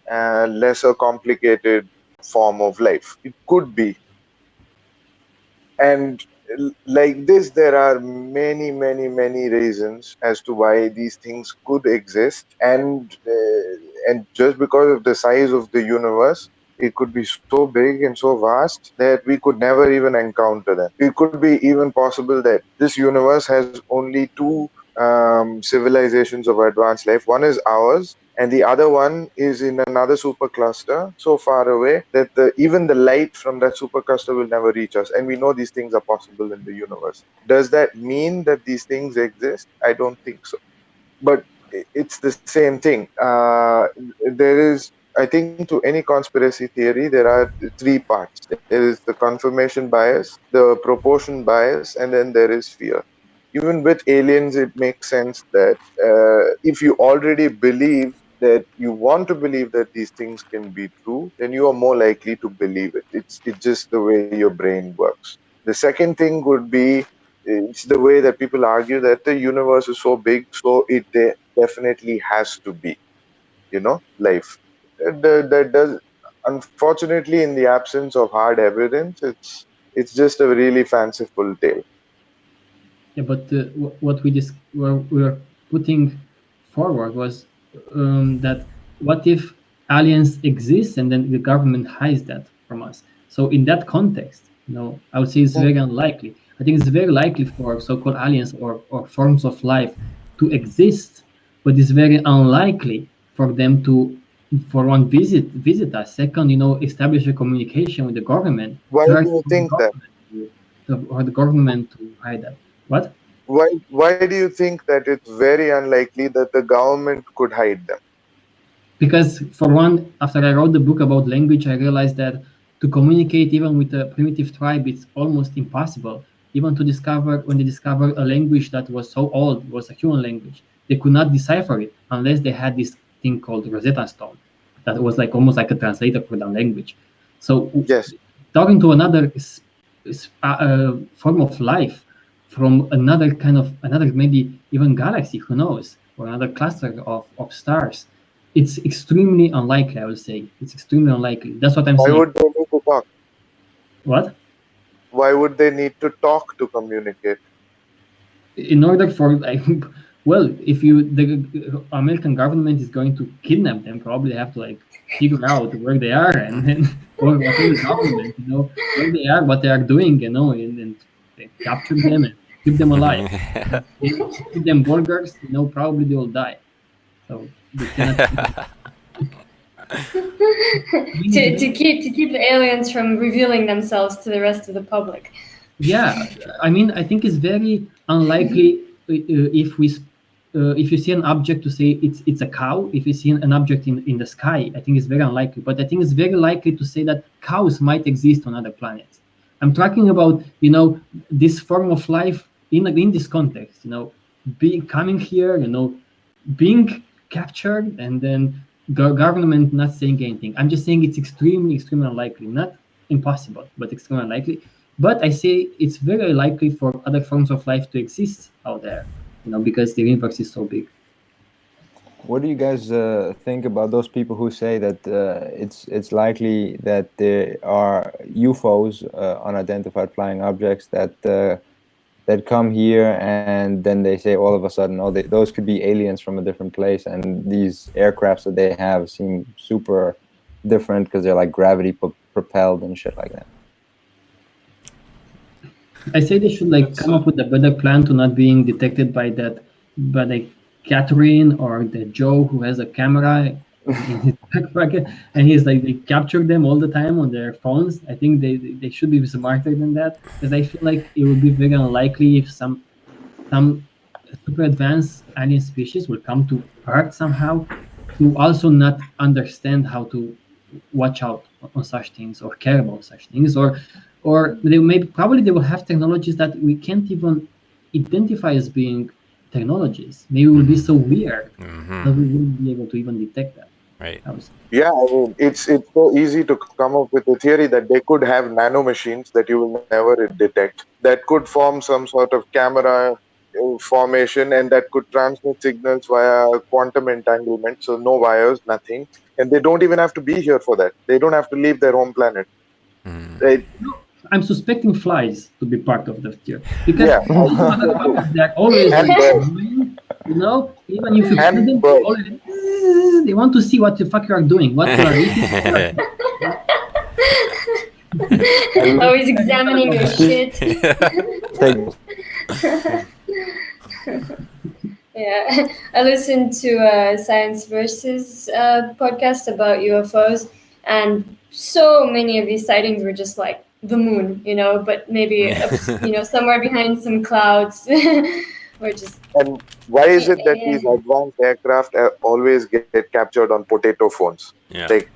lesser complicated form of life. It could be. And like this, there are many reasons as to why these things could exist. And just because of the size of the universe, it could be so big and so vast that we could never even encounter them. It could be even possible that this universe has only two civilizations of advanced life. One is ours, and the other one is in another supercluster so far away that even the light from that supercluster will never reach us. And we know these things are possible in the universe. Does that mean that these things exist? I don't think so. But it's the same thing. There is, I think, to any conspiracy theory, there are three parts. There is the confirmation bias, the proportion bias, and then there is fear. Even with aliens, it makes sense that if you already believe that you want to believe that these things can be true, then you are more likely to believe it. It's just the way your brain works. The second thing would be, it's the way that people argue that the universe is so big, so it definitely has to be, life. That does, unfortunately, in the absence of hard evidence, it's just a really fanciful tale. Yeah, but what we were putting forward was that what if aliens exist and then the government hides that from us? So in that context, I would say it's very unlikely. I think it's very likely for so-called aliens or forms of life to exist, but it's very unlikely for them to, for one, visit us. Second, establish a communication with the government. Why Third, do you think that? or the government to hide that. What? Why do you think that it's very unlikely that the government could hide them? Because for one, after I wrote the book about language, I realized that to communicate even with a primitive tribe, it's almost impossible. Even when they discovered a language that was so old, was a human language, they could not decipher it unless they had this thing called Rosetta Stone, that was almost like a translator for the language. So yes, talking to another form of life from another maybe even galaxy, who knows, or another cluster of stars, it's extremely unlikely. I would say it's extremely unlikely. That's what I'm saying. Why would they need to talk? What? Why would they need to talk to communicate? In order for, well, if the American government is going to kidnap them, probably have to figure out where they are and or whatever government, where they are, what they are doing, and capture them and keep them alive. Give them burgers, probably they will die. So they cannot. to keep the aliens from revealing themselves to the rest of the public. Yeah, I think it's very unlikely if you see an object to say it's a cow. If you see an object in the sky, I think it's very unlikely. But I think it's very likely to say that cows might exist on other planets. I'm talking about this form of life in this context. Coming here, being captured, and then government not saying anything. I'm just saying it's extremely unlikely, not impossible, but extremely unlikely. But I say it's very likely for other forms of life to exist out there, because the universe is so big. What do you guys think about those people who say that it's likely that there are UFOs, unidentified flying objects, that come here, and then they say all of a sudden, oh, those could be aliens from a different place, and these aircrafts that they have seem super different because they're gravity propelled and shit like that? I say they should come up with a better plan to not being detected by the Catherine or the Joe who has a camera in his and he's like they capture them all the time on their phones. I think they should be smarter than that, because I feel like it would be very unlikely if some super advanced alien species will come to Earth somehow to also not understand how to watch out on such things or care about such things, or they maybe probably they will have technologies that we can't even identify as being technologies. Maybe it will be so weird that we wouldn't be able to even detect that. Right. Yeah, I mean, it's so easy to come up with a theory that they could have nano machines that you will never detect, that could form some sort of camera formation, and that could transmit signals via quantum entanglement. So no wires, nothing, and they don't even have to be here for that. They don't have to leave their home planet. Right? I'm suspecting flies to be part of the theory, because Yeah, they're always and like, birds. even if you kill And them, birds. they want to see what the fuck you are doing, what you are eating. Always examining your shit. Yeah, I listened to Science Versus podcast about UFOs, and so many of these sightings were just like the moon, but maybe somewhere behind some clouds, or just. And why is it that these advanced aircraft always get captured on potato phones? Yeah. Like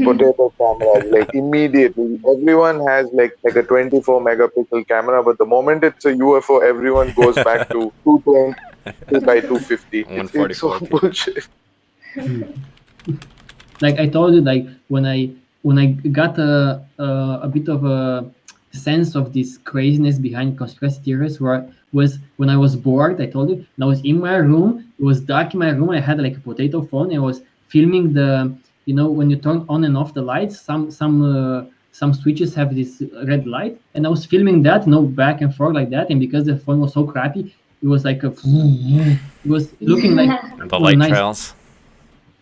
potato cameras, like immediately. Everyone has like a 24 megapixel camera, but the moment it's a UFO, everyone goes back to 220 by 250. It's so 144p. bullshit. Like I told you, like when I got a bit of a sense of this craziness behind conspiracy theories, was when I was bored. I told you, and I was in my room. It was dark in my room. I had like a potato phone. And I was filming when you turn on and off the lights. Some switches have this red light, and I was filming that, back and forth like that. And because the phone was so crappy, it was like it was looking like The light nice. trails.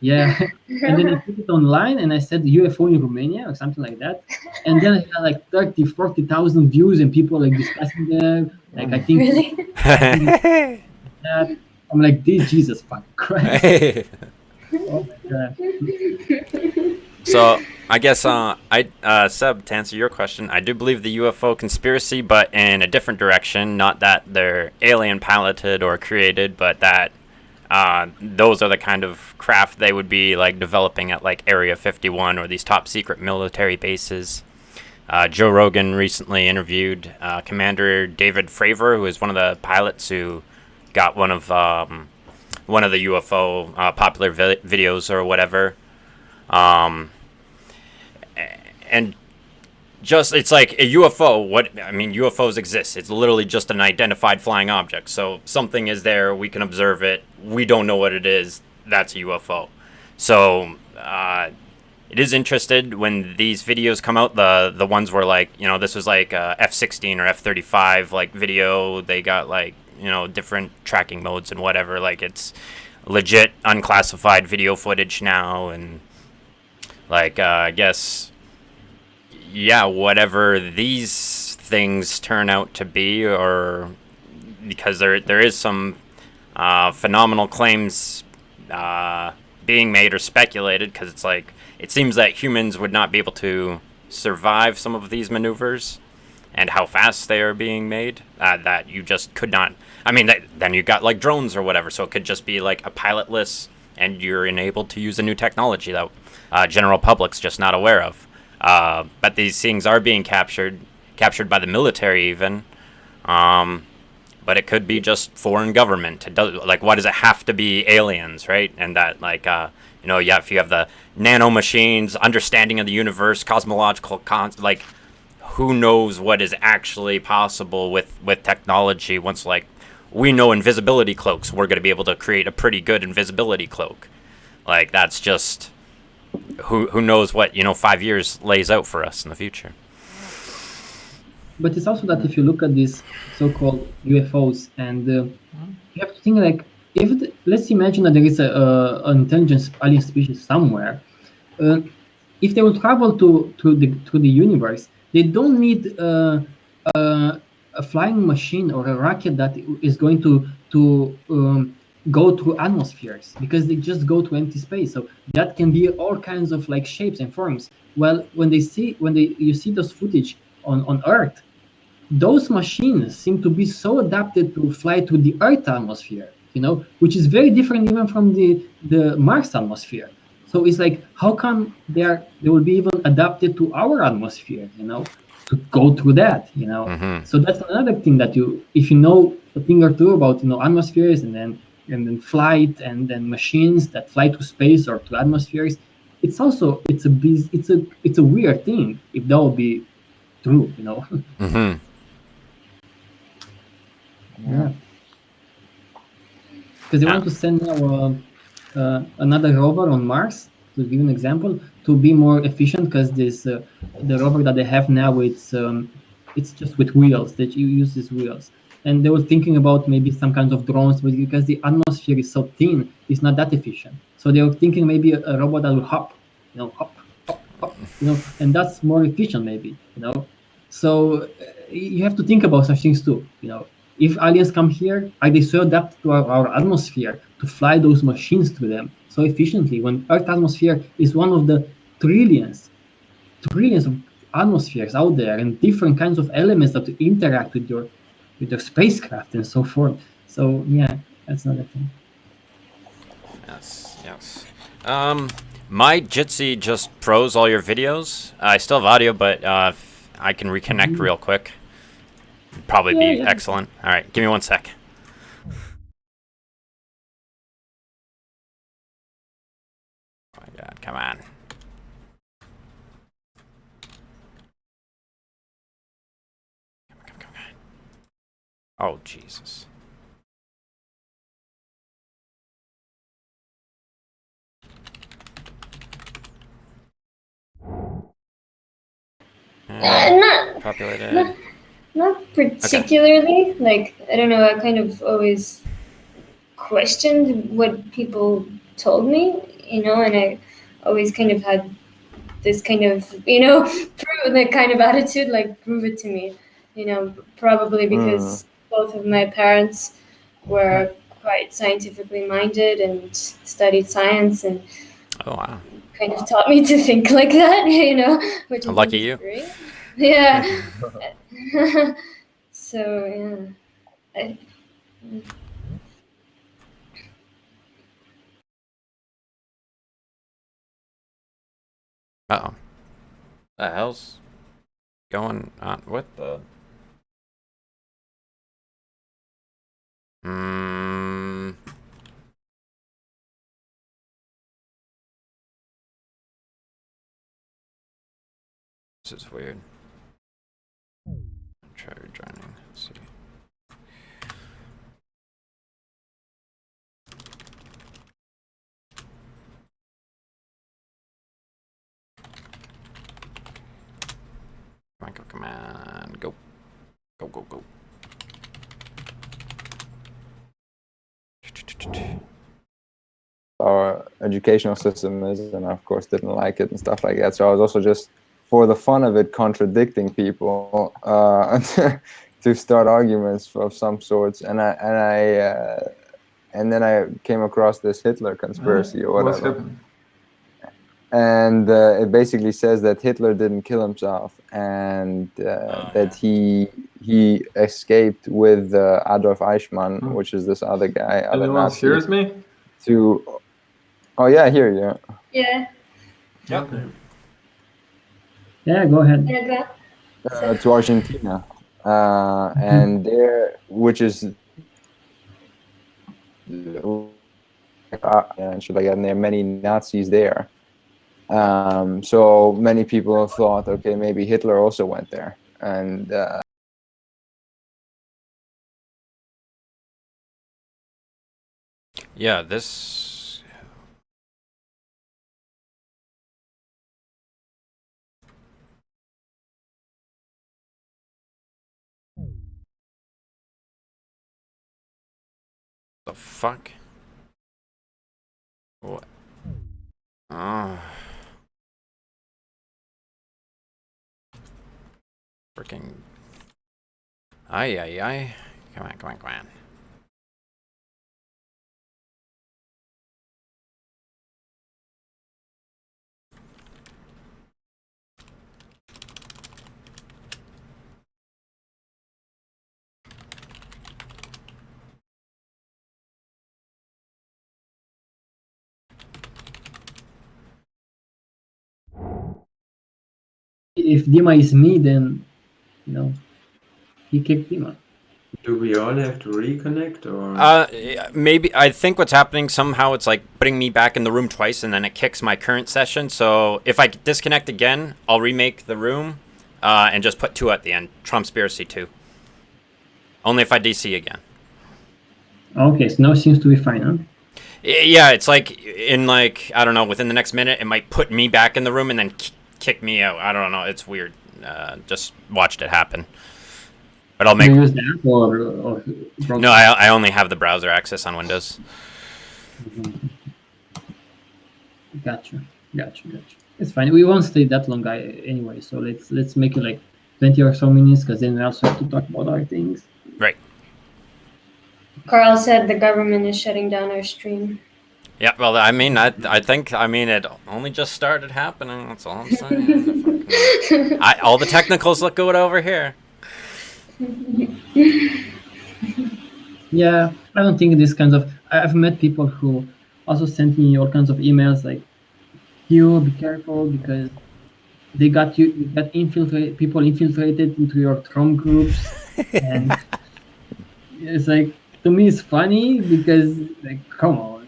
Yeah, and then I put it online and I said UFO in Romania or something like that. And then I had like 30, 40,000 views and people like discussing there. Like I think Really? that. I'm like, this Jesus fuck Christ. Oh my God. So I guess Seb, to answer your question, I do believe the UFO conspiracy, but in a different direction. Not that they're alien piloted or created, but that those are the kind of craft they would be like developing at like Area 51 or these top secret military bases. Joe Rogan recently interviewed Commander David Fravor, who is one of the pilots who got one of the UFO popular videos or whatever. And just, it's like a UFO. UFOs exist. It's literally just an identified flying object. So something is there. We can observe it. We don't know what it is. That's a UFO. So it is interested when these videos come out. The ones where like, this was like F-16 or F-35 like video. They got like, different tracking modes and whatever. Like it's legit unclassified video footage now. And like, I guess, yeah, whatever these things turn out to be, or because there is some phenomenal claims being made or speculated, because it's like it seems that humans would not be able to survive some of these maneuvers and how fast they are being made, that you just could not. I mean, then you got like drones or whatever, so it could just be like a pilotless, and you're enabled to use a new technology that general public's just not aware of. But these things are being captured by the military even. But it could be just foreign government. It does, like, why does it have to be aliens, right? And that, like, if you have the nano machines, understanding of the universe, cosmological like, who knows what is actually possible with technology once, like, we know invisibility cloaks. We're going to be able to create a pretty good invisibility cloak. Like, that's just... Who knows what 5 years lays out for us in the future. But it's also that if you look at these so-called UFOs, and you have to think like, let's imagine that there is an intelligent alien species somewhere. If they will travel to the universe, they don't need a flying machine or a rocket that is going to go through atmospheres because they just go to empty space. So that can be all kinds of like shapes and forms. Well, when you see those footage on Earth, those machines seem to be so adapted to fly through the Earth atmosphere, which is very different even from the Mars atmosphere. So it's like, how come they will be even adapted to our atmosphere, to go through that, So that's another thing that if you know a thing or two about, atmospheres and then flight and then machines that fly to space or to atmospheres, it's a weird thing if that will be true, Yeah. Because they want to send now another rover on Mars, to give an example, to be more efficient. Because the rover that they have now, it's just with wheels that you use these wheels. And they were thinking about maybe some kinds of drones, but because the atmosphere is so thin, it's not that efficient. So they were thinking maybe a robot that will hop, hop, hop, hop, and that's more efficient maybe, So you have to think about such things too, If aliens come here, are they so adapted to our atmosphere to fly those machines through them so efficiently when Earth atmosphere is one of the trillions of atmospheres out there and different kinds of elements that interact with your spacecraft and so forth. So yeah, that's another thing. Yes. My Jitsi just froze all your videos. I still have audio, but I can reconnect real quick. Probably be excellent. All right, give me 1 sec. Oh my God, come on. Come on. Oh, Jesus. Populated. Not particularly. Okay. Like, I don't know, I kind of always questioned what people told me, and I always kind of had this kind of, prove the kind of attitude, like, prove it to me, probably because both of my parents were quite scientifically minded and studied science, and oh wow, kind of taught me to think like that, which I lucky think is you. great. Yeah. So yeah. Uh-oh. The hell's going on? What the? This is weird. Try rejoining. Let's see. Come on, go. Go. Our educational system is, and I of course didn't like it and stuff like that. So I was also just, for the fun of it, contradicting people to start arguments of some sorts. And then I came across this Hitler conspiracy or whatever. What's happening? And it basically says that Hitler didn't kill himself, and that he escaped with Adolf Eichmann, which is this other guy. Anyone hears me? Oh yeah, I hear you. Yeah. Okay. Yeah, go ahead. To Argentina, and there, which is and shit like that, and there are many Nazis there. So many people thought, okay, maybe Hitler also went there, and yeah, this. The fuck? What? Oh. Freaking. Ay. Come on. if Dima is me, then he kicked Dima. Do we all have to reconnect or? Maybe I think what's happening somehow it's like putting me back in the room twice and then it kicks my current session. So if I disconnect again, I'll remake the room and just put 2 at the end. TROM-Conspiracy 2. Only if I DC again. Okay, so now it seems to be fine, huh? Yeah, it's like in I don't know, within the next minute it might put me back in the room and then kick me out. I don't know. It's weird. Just watched it happen. But I'll make. Do you use the app or No, I only have the browser access on Windows. Gotcha. It's fine. We won't stay that long, anyway. So let's make it like 20 or so minutes, because then we also have to talk about other things. Right. Carl said the government is shutting down our stream. Yeah. Well, I mean, I think it only just started happening. That's all I'm saying. All the technicals look good over here. Yeah, I don't think this kinds of. I've met people who also sent me all kinds of emails like, "You be careful because they got infiltrated. People infiltrated into your TROM groups," and it's like, to me, it's funny because come on,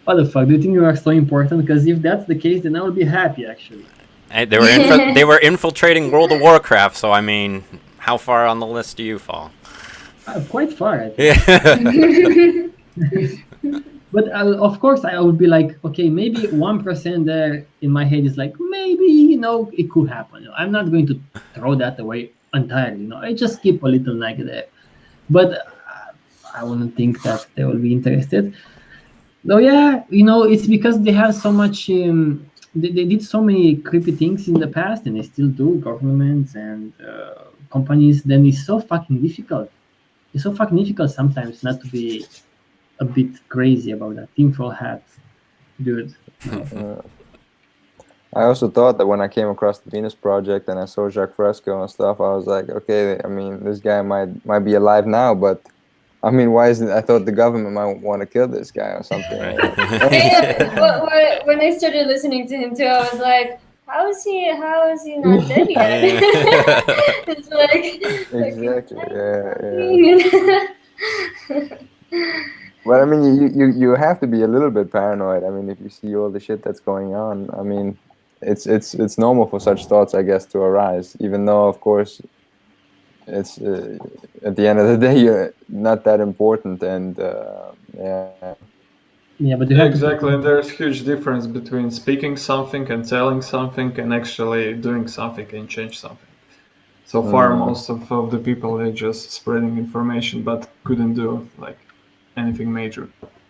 what the fuck? Do you think you are so important? Because if that's the case, then I would be happy actually. They were infiltrating World of Warcraft, so I mean, how far on the list do you fall? Quite far, I think. But of course, I would be like, okay, maybe 1% there in my head is like, maybe it could happen. I'm not going to throw that away entirely. I just keep a little negative. But I wouldn't think that they will be interested. Though, yeah, it's because they have so much. They did so many creepy things in the past, and they still do, governments and companies. Then it's so fucking difficult. It's so fucking difficult sometimes not to be a bit crazy about that tinfoil hat, dude. I also thought that when I came across the Venus Project and I saw Jacques Fresco and stuff, I was like, okay, I mean, this guy might be alive now, but I mean, why isn't? I thought the government might want to kill this guy or something. When I started listening to him too, I was like, how is he not dead yet? It's exactly. But I mean, you have to be a little bit paranoid. I mean, if you see all the shit that's going on, I mean, it's normal for such thoughts, I guess, to arise. Even though, of course, it's at the end of the day, you're not that important, and yeah. Yeah, but exactly. And there's huge difference between speaking something and telling something and actually doing something and change something. So far, most of the people, they're just spreading information, but couldn't do anything major.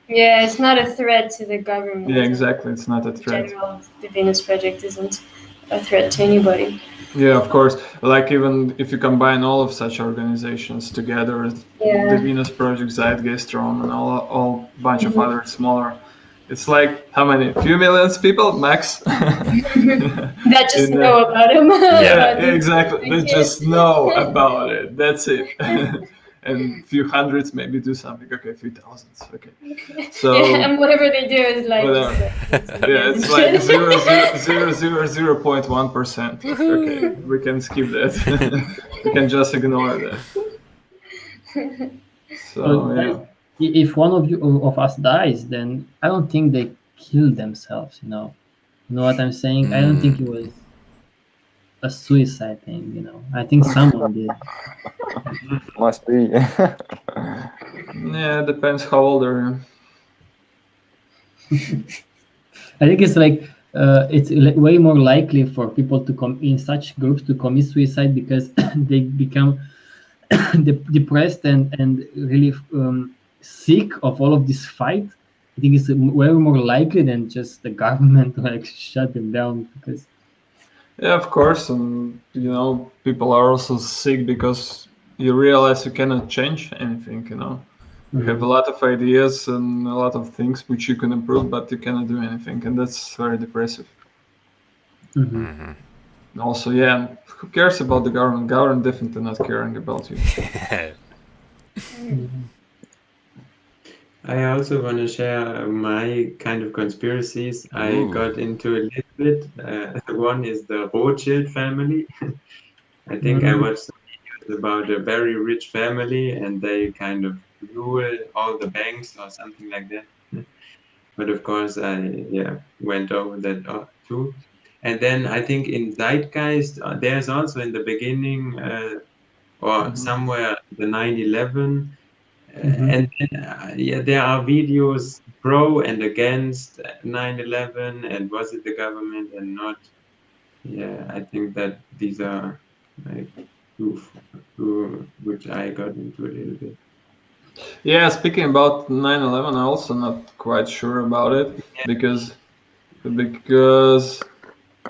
Yeah, it's not a threat to the government. Yeah, exactly. It's not a threat. In general, the Venus Project isn't a threat to anybody. Yeah, of course. Even if you combine all of such organizations together, the Venus Project, Zeitgeist, TROM, and all bunch of other smaller, it's how many? Few millions people max. That just know about him. Yeah, exactly. They just know about it. That's it. And few hundreds maybe do something. Okay, a few thousands. Okay. So and whatever they do is it's 0.1%. Okay, we can skip that. We can just ignore that. So yeah. If one of us dies, then I don't think they kill themselves. You know what I'm saying? I don't think it was a suicide thing. I think someone did. Must be. Yeah, depends how old are you. I think it's it's way more likely for people to come in such groups to commit suicide because they become depressed and really sick of all of this fight. I think it's way more likely than just the government to shut them down because. Yeah, of course, and people are also sick because you realize you cannot change anything. You have a lot of ideas and a lot of things which you can improve, but you cannot do anything, and that's very depressive. Also, yeah, who cares about the government? Government definitely not caring about you. I also want to share my kind of conspiracies. I got into a little bit. One is the Rothschild family. I think I watched some videos about a very rich family and they kind of rule all the banks or something like that. But of course, I went over that too. And then I think in Zeitgeist, there's also in the beginning or somewhere the 9/11. And then, there are videos pro and against 9/11 and was it the government and not. Yeah, I think that these are like two which I got into a little bit. Yeah, speaking about 9/11, I'm also not quite sure about it because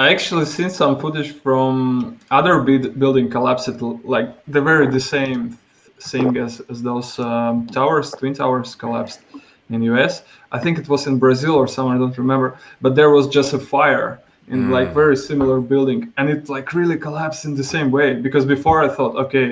I actually seen some footage from other building collapse. Like they're very the same thing as those twin towers collapsed in US. I think it was in Brazil or somewhere, I don't remember. But there was just a fire in like very similar building, and it like really collapsed in the same way. Because before I thought, okay,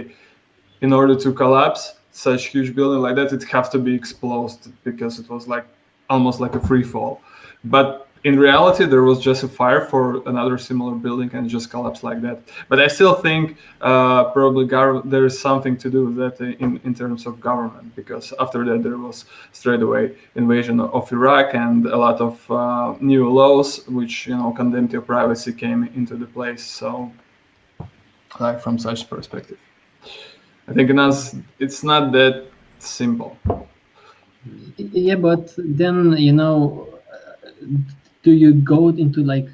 in order to collapse such huge building like that, it have to be exploded because it was like almost like a free fall. But in reality, there was just a fire for another similar building and it just collapsed like that. But I still think probably there is something to do with that in terms of government, because after that there was straight away invasion of Iraq and a lot of new laws which condemned your privacy came into the place. So, like from such perspective, I think it's not that simple. Yeah, but then do you go into like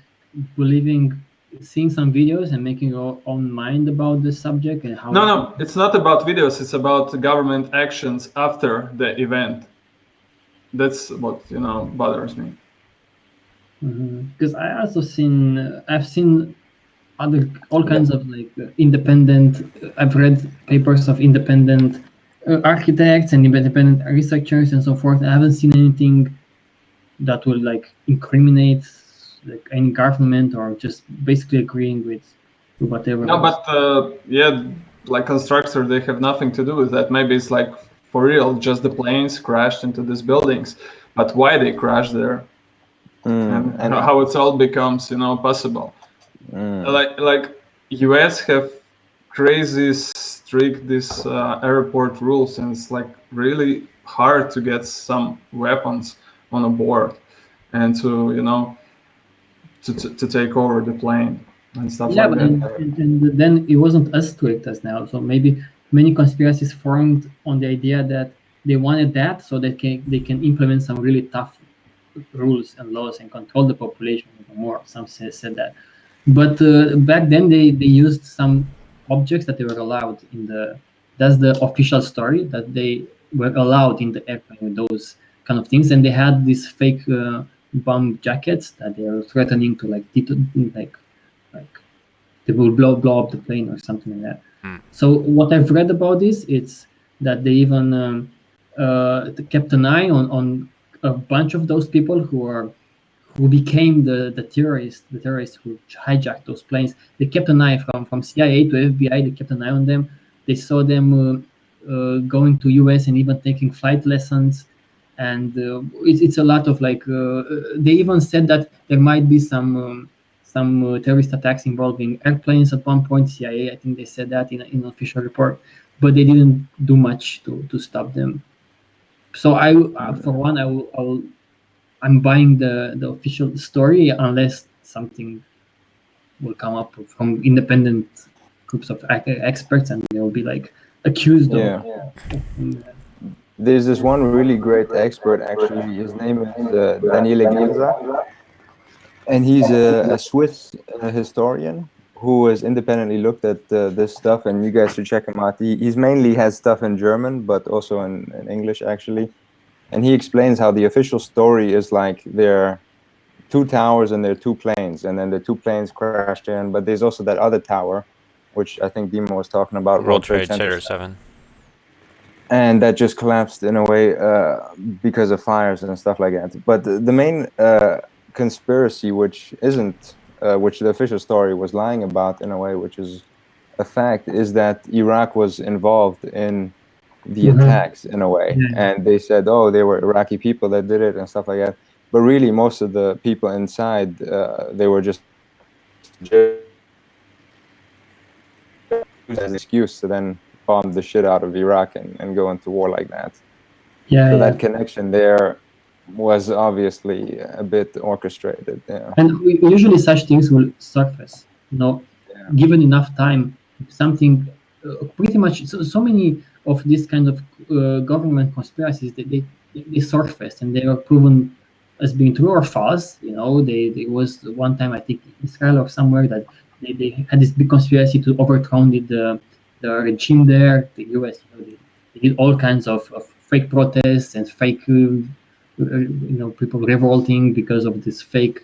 believing, seeing some videos and making your own mind about the subject and how? No, it's not about videos. It's about government actions after the event. That's what bothers me. Because I've seen all kinds of like independent. I've read papers of independent architects and independent researchers and so forth. I haven't seen anything that will like incriminate like any government or just basically agreeing with whatever. No, but like constructors, they have nothing to do with that. Maybe it's like for real, just the planes crashed into these buildings. But why they crashed there and how it all becomes possible. Like US have crazy strict this airport rules, and it's like really hard to get some weapons on a board and to to take over the plane and stuff like that. And then it wasn't as strict as now. So maybe many conspiracies formed on the idea that they wanted that so they can implement some really tough rules and laws and control the population even more. Some said that. But back then they used some objects that they were allowed in the. That's the official story, that they were allowed in the airplane with those kind of things, and they had these fake bomb jackets that they are threatening to like they will blow up the plane or something like that. So what I've read about this, it's that they even kept an eye on a bunch of those people who became the terrorists who hijacked those planes. They kept an eye from CIA to FBI. They kept an eye on them. They saw them going to US and even taking flight lessons. And it's a lot of like. They even said that there might be some terrorist attacks involving airplanes at one point. CIA, I think they said that in an official report, but they didn't do much to stop them. So for one, I'm buying the official story unless something will come up from independent groups of experts and they will be like accused of. There's this one really great expert, actually. His name is Daniele Gilza, and he's a Swiss historian who has independently looked at this stuff, and you guys should check him out. He's mainly has stuff in German, but also in English, actually. And he explains how the official story is like there are two towers and there are two planes, and then the two planes crashed in, but there's also that other tower, which I think Dimo was talking about. World Trade Center 7. And that just collapsed in a way because of fires and stuff like that. But the main conspiracy, which isn't, which the official story was lying about in a way, which is a fact, is that Iraq was involved in the attacks in a way. And they said, oh, they were Iraqi people that did it and stuff like that. but really most of the people inside, they were just as an excuse to then bomb the shit out of Iraq and go into war like that. Yeah, So yeah. that connection there was obviously a bit orchestrated. Yeah. And usually such things will surface, given enough time, something pretty much, so many of these kind of government conspiracies, they surfaced and they were proven as being true or false. There was one time, I think, Israel or somewhere, that they had this big conspiracy to overthrow the regime there, the US. They did all kinds of fake protests and fake people revolting because of this fake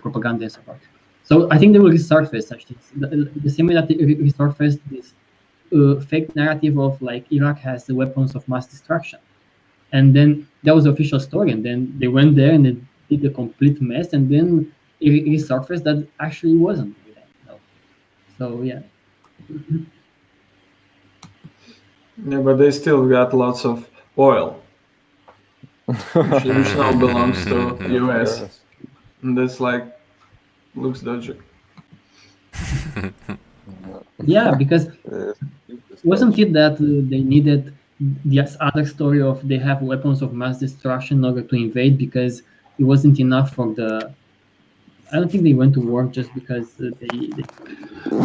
propaganda and so forth. So I think they will resurface such things. The same way that they resurfaced this fake narrative of like Iraq has the weapons of mass destruction, and then that was the official story, and then they went there and they did a complete mess, and then it resurfaced that actually wasn't. So yeah. Yeah, but they still got lots of oil, which now belongs to US. And that's like, looks dodgy. Yeah, because wasn't it that they needed this other story of they have weapons of mass destruction in order to invade, because it wasn't enough for the. I don't think they went to war just because they.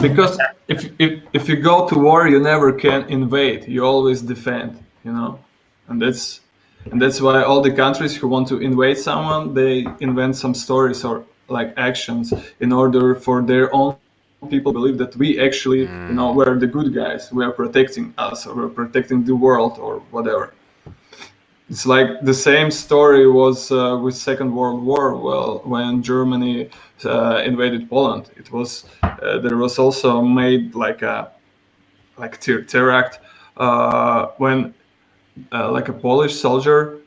Because if you go to war, you never can invade. You always defend, and that's why all the countries who want to invade someone, they invent some stories or like actions in order for their own people to believe that we actually, we're the good guys. We are protecting us, or we're protecting the world, or whatever. It's like the same story was with Second World War. Well, when Germany invaded Poland, it was there was also made like a terror act when like a Polish soldier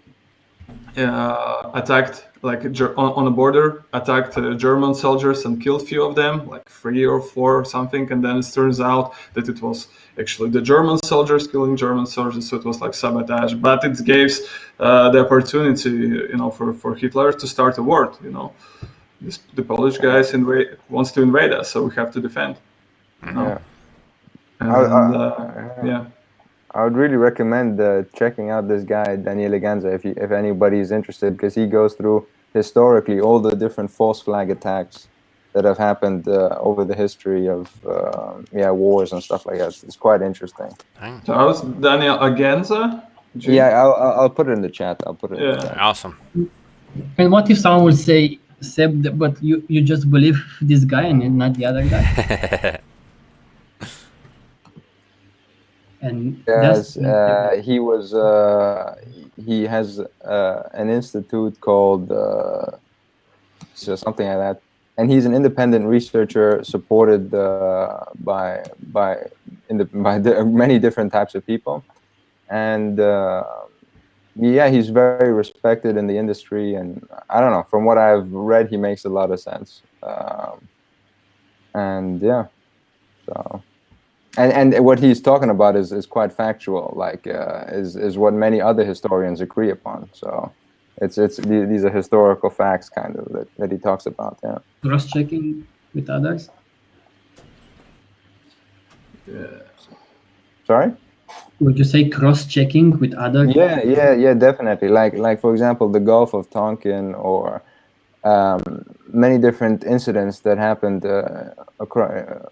attacked on a border, attacked German soldiers and killed few of them, like 3 or 4 or something, and then it turns out that it was actually the German soldiers killing German soldiers, so it was like sabotage. But it gives the opportunity, for Hitler to start a war. The Polish guys wants to invade us, so we have to defend. Yeah. And yeah. I would really recommend checking out this guy Daniele Ganza if anybody is interested, because he goes through historically all the different false flag attacks that have happened over the history of wars and stuff like that. It's quite interesting. So how's Daniel Aganza? Yeah, I'll put it in the chat. In the chat. Awesome. And what if someone will say, Seb, but you just believe this guy and not the other guy? And yes, he was. He has an institute called something like that, and he's an independent researcher supported by many different types of people, and he's very respected in the industry. And I don't know, from what I've read, he makes a lot of sense. And yeah, so. And what he's talking about is quite factual, like is what many other historians agree upon. So these are historical facts, kind of, that he talks about. Yeah. Cross-checking with others. Yeah. Sorry. Would you say cross-checking with others? Yeah, definitely. Like for example, the Gulf of Tonkin, or many different incidents that happened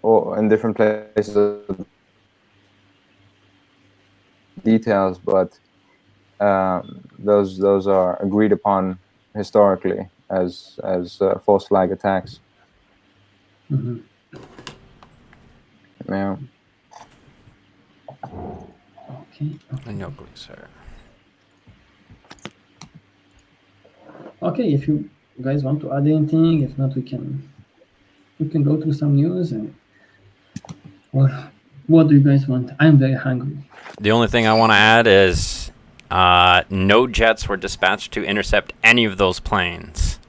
or in different places. Details, but those are agreed upon historically as false flag attacks. Mm-hmm. Yeah. Okay. Sir. Okay, if you guys want to add anything, if not, we can go through some news. And what do you guys want? I'm very hungry. The only thing I want to add is no jets were dispatched to intercept any of those planes.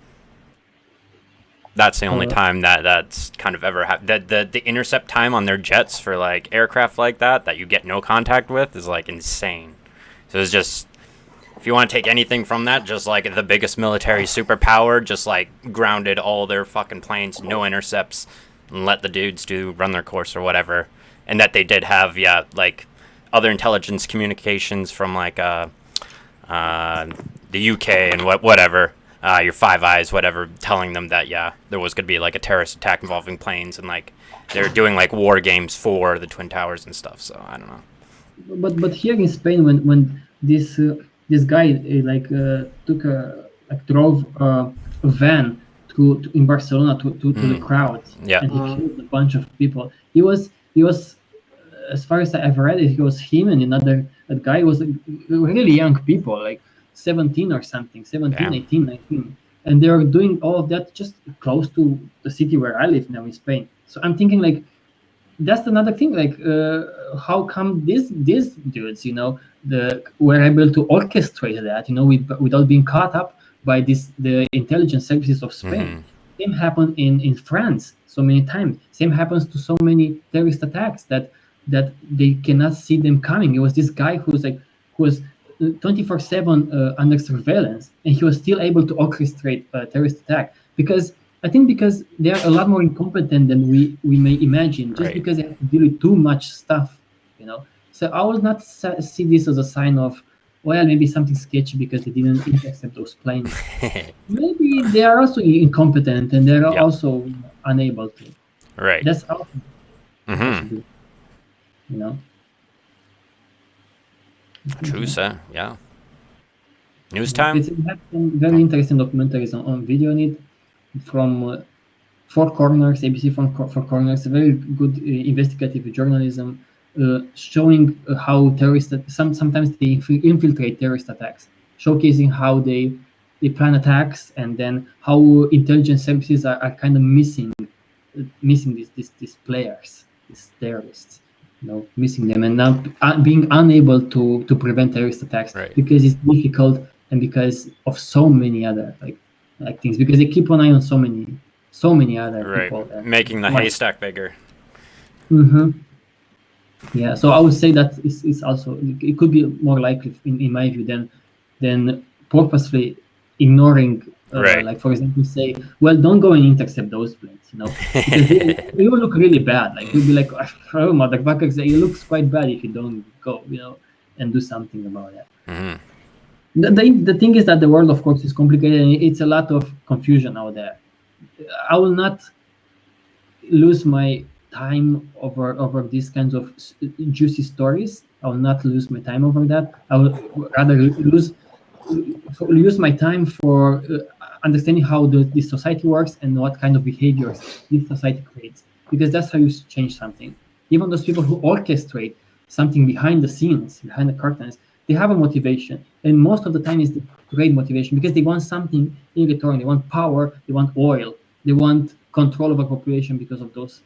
That's the only time that's kind of ever happened. The intercept time on their jets for like aircraft like that you get no contact with is like insane. So it's just if you want to take anything from that, just like the biggest military superpower, just like grounded all their fucking planes, no intercepts, and let the dudes run their course or whatever. And that they did have, like other intelligence communications from like the UK and whatever, your Five Eyes, whatever, telling them that there was gonna be like a terrorist attack involving planes, and like they're doing like war games for the Twin Towers and stuff. So I don't know. But here in Spain, when this guy drove a van in Barcelona to the crowds, Yeah. and he killed a bunch of people. He was as far as I've read it, he was him and another guy was really young people, like 17 or something, 17, Damn. 18, 19. And they are doing all of that just close to the city where I live now in Spain. So I'm thinking like, that's another thing, like how come these dudes, were able to orchestrate that, without being caught up by the intelligence services of Spain. Same happened in France so many times. Same happens to so many terrorist attacks that they cannot see them coming. It was this guy who was 24/7 under surveillance, and he was still able to orchestrate a terrorist attack because they are a lot more incompetent than we may imagine, just Right. because they have to deal with too much stuff, So I will not see this as a sign of, well, maybe something sketchy because they didn't intercept those planes. Maybe they are also incompetent and they're Yeah. also unable to. Right. That's also Mm-hmm. possible, you know. True, sir. Yeah. News time. We have some very interesting documentaries on video on it from Four Corners, ABC Four Corners, very good investigative journalism, showing how terrorists sometimes they infiltrate terrorist attacks, showcasing how they plan attacks and then how intelligence services are kind of missing these players, these terrorists, missing them and now being unable to prevent terrorist attacks. Right. Because it's difficult and because of so many other like things, because they keep an eye on so many other Right. people. Making the haystack bigger. Mm-hmm. Yeah, so I would say that it's also, it could be more likely in my view than purposely ignoring, Right. like for example, say, well, don't go and intercept those planes, because it will look really bad. Like you'll be like, oh motherfuckers, it looks quite bad if you don't go, and do something about it. Mm-hmm. The thing is that the world, of course, is complicated and it's a lot of confusion out there. I will not lose my time over these kinds of juicy stories. I will not lose my time over that. I will rather use my time for understanding how the society works and what kind of behaviors this society creates, because that's how you change something. Even those people who orchestrate something behind the scenes, behind the curtains, they have a motivation, and most of the time is the great motivation because they want something in return. They want power, they want oil, they want control of a population because of those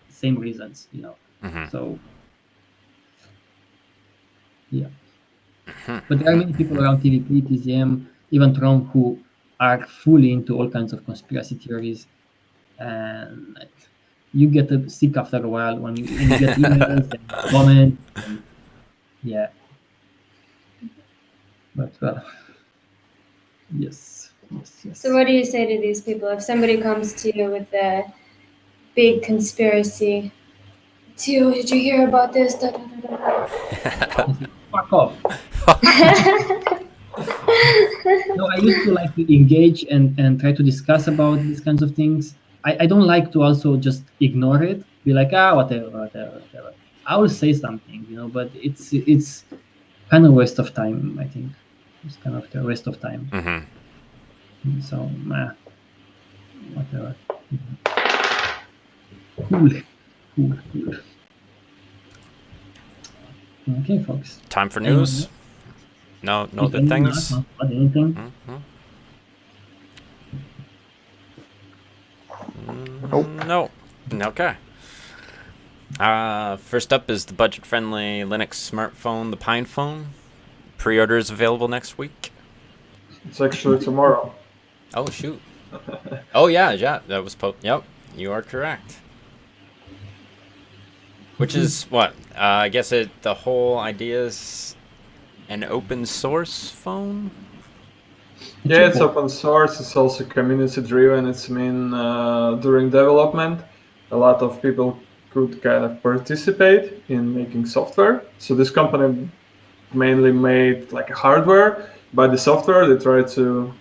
same reasons, Mm-hmm. So yeah. But there are many people around TVP, TZM, even Trom, who are fully into all kinds of conspiracy theories, and you get sick after a while when you get emails and comments, and yeah. But yes. So what do you say to these people if somebody comes to you with a big conspiracy? Tio, did you hear about this? Da, da, da, da. Fuck off. No, I used to like to engage and try to discuss about these kinds of things. I don't like to also just ignore it, be like, whatever. I will say something, but it's kind of waste of time, I think. It's kind of a waste of time. Mm-hmm. So, whatever. Cool. Okay, folks. Time for news. No other things. Anything? Mm-hmm. No. Okay. First up is the budget-friendly Linux smartphone, the Pine Phone. Pre-order is available next week. It's actually tomorrow. Oh shoot. Oh yeah, that was Yep, you are correct. Which is what? I guess the whole idea is an open source phone? Yeah, it's open source. It's also community driven. During development, a lot of people could kind of participate in making software. So this company mainly made like a hardware. By the software, they try to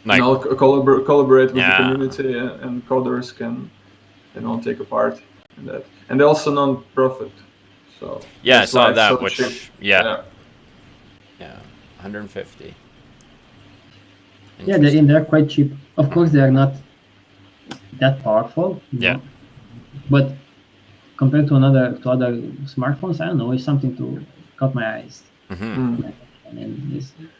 Like, collaborate with the Yeah. community, and coders can take a part in that. And they're also non-profit. So yeah, I that's saw why it's that, so which, cheap. yeah, 150. Yeah, they're quite cheap. Of course, they are not that powerful. Yeah. But compared to other smartphones, I don't know, it's something to caught my eyes. And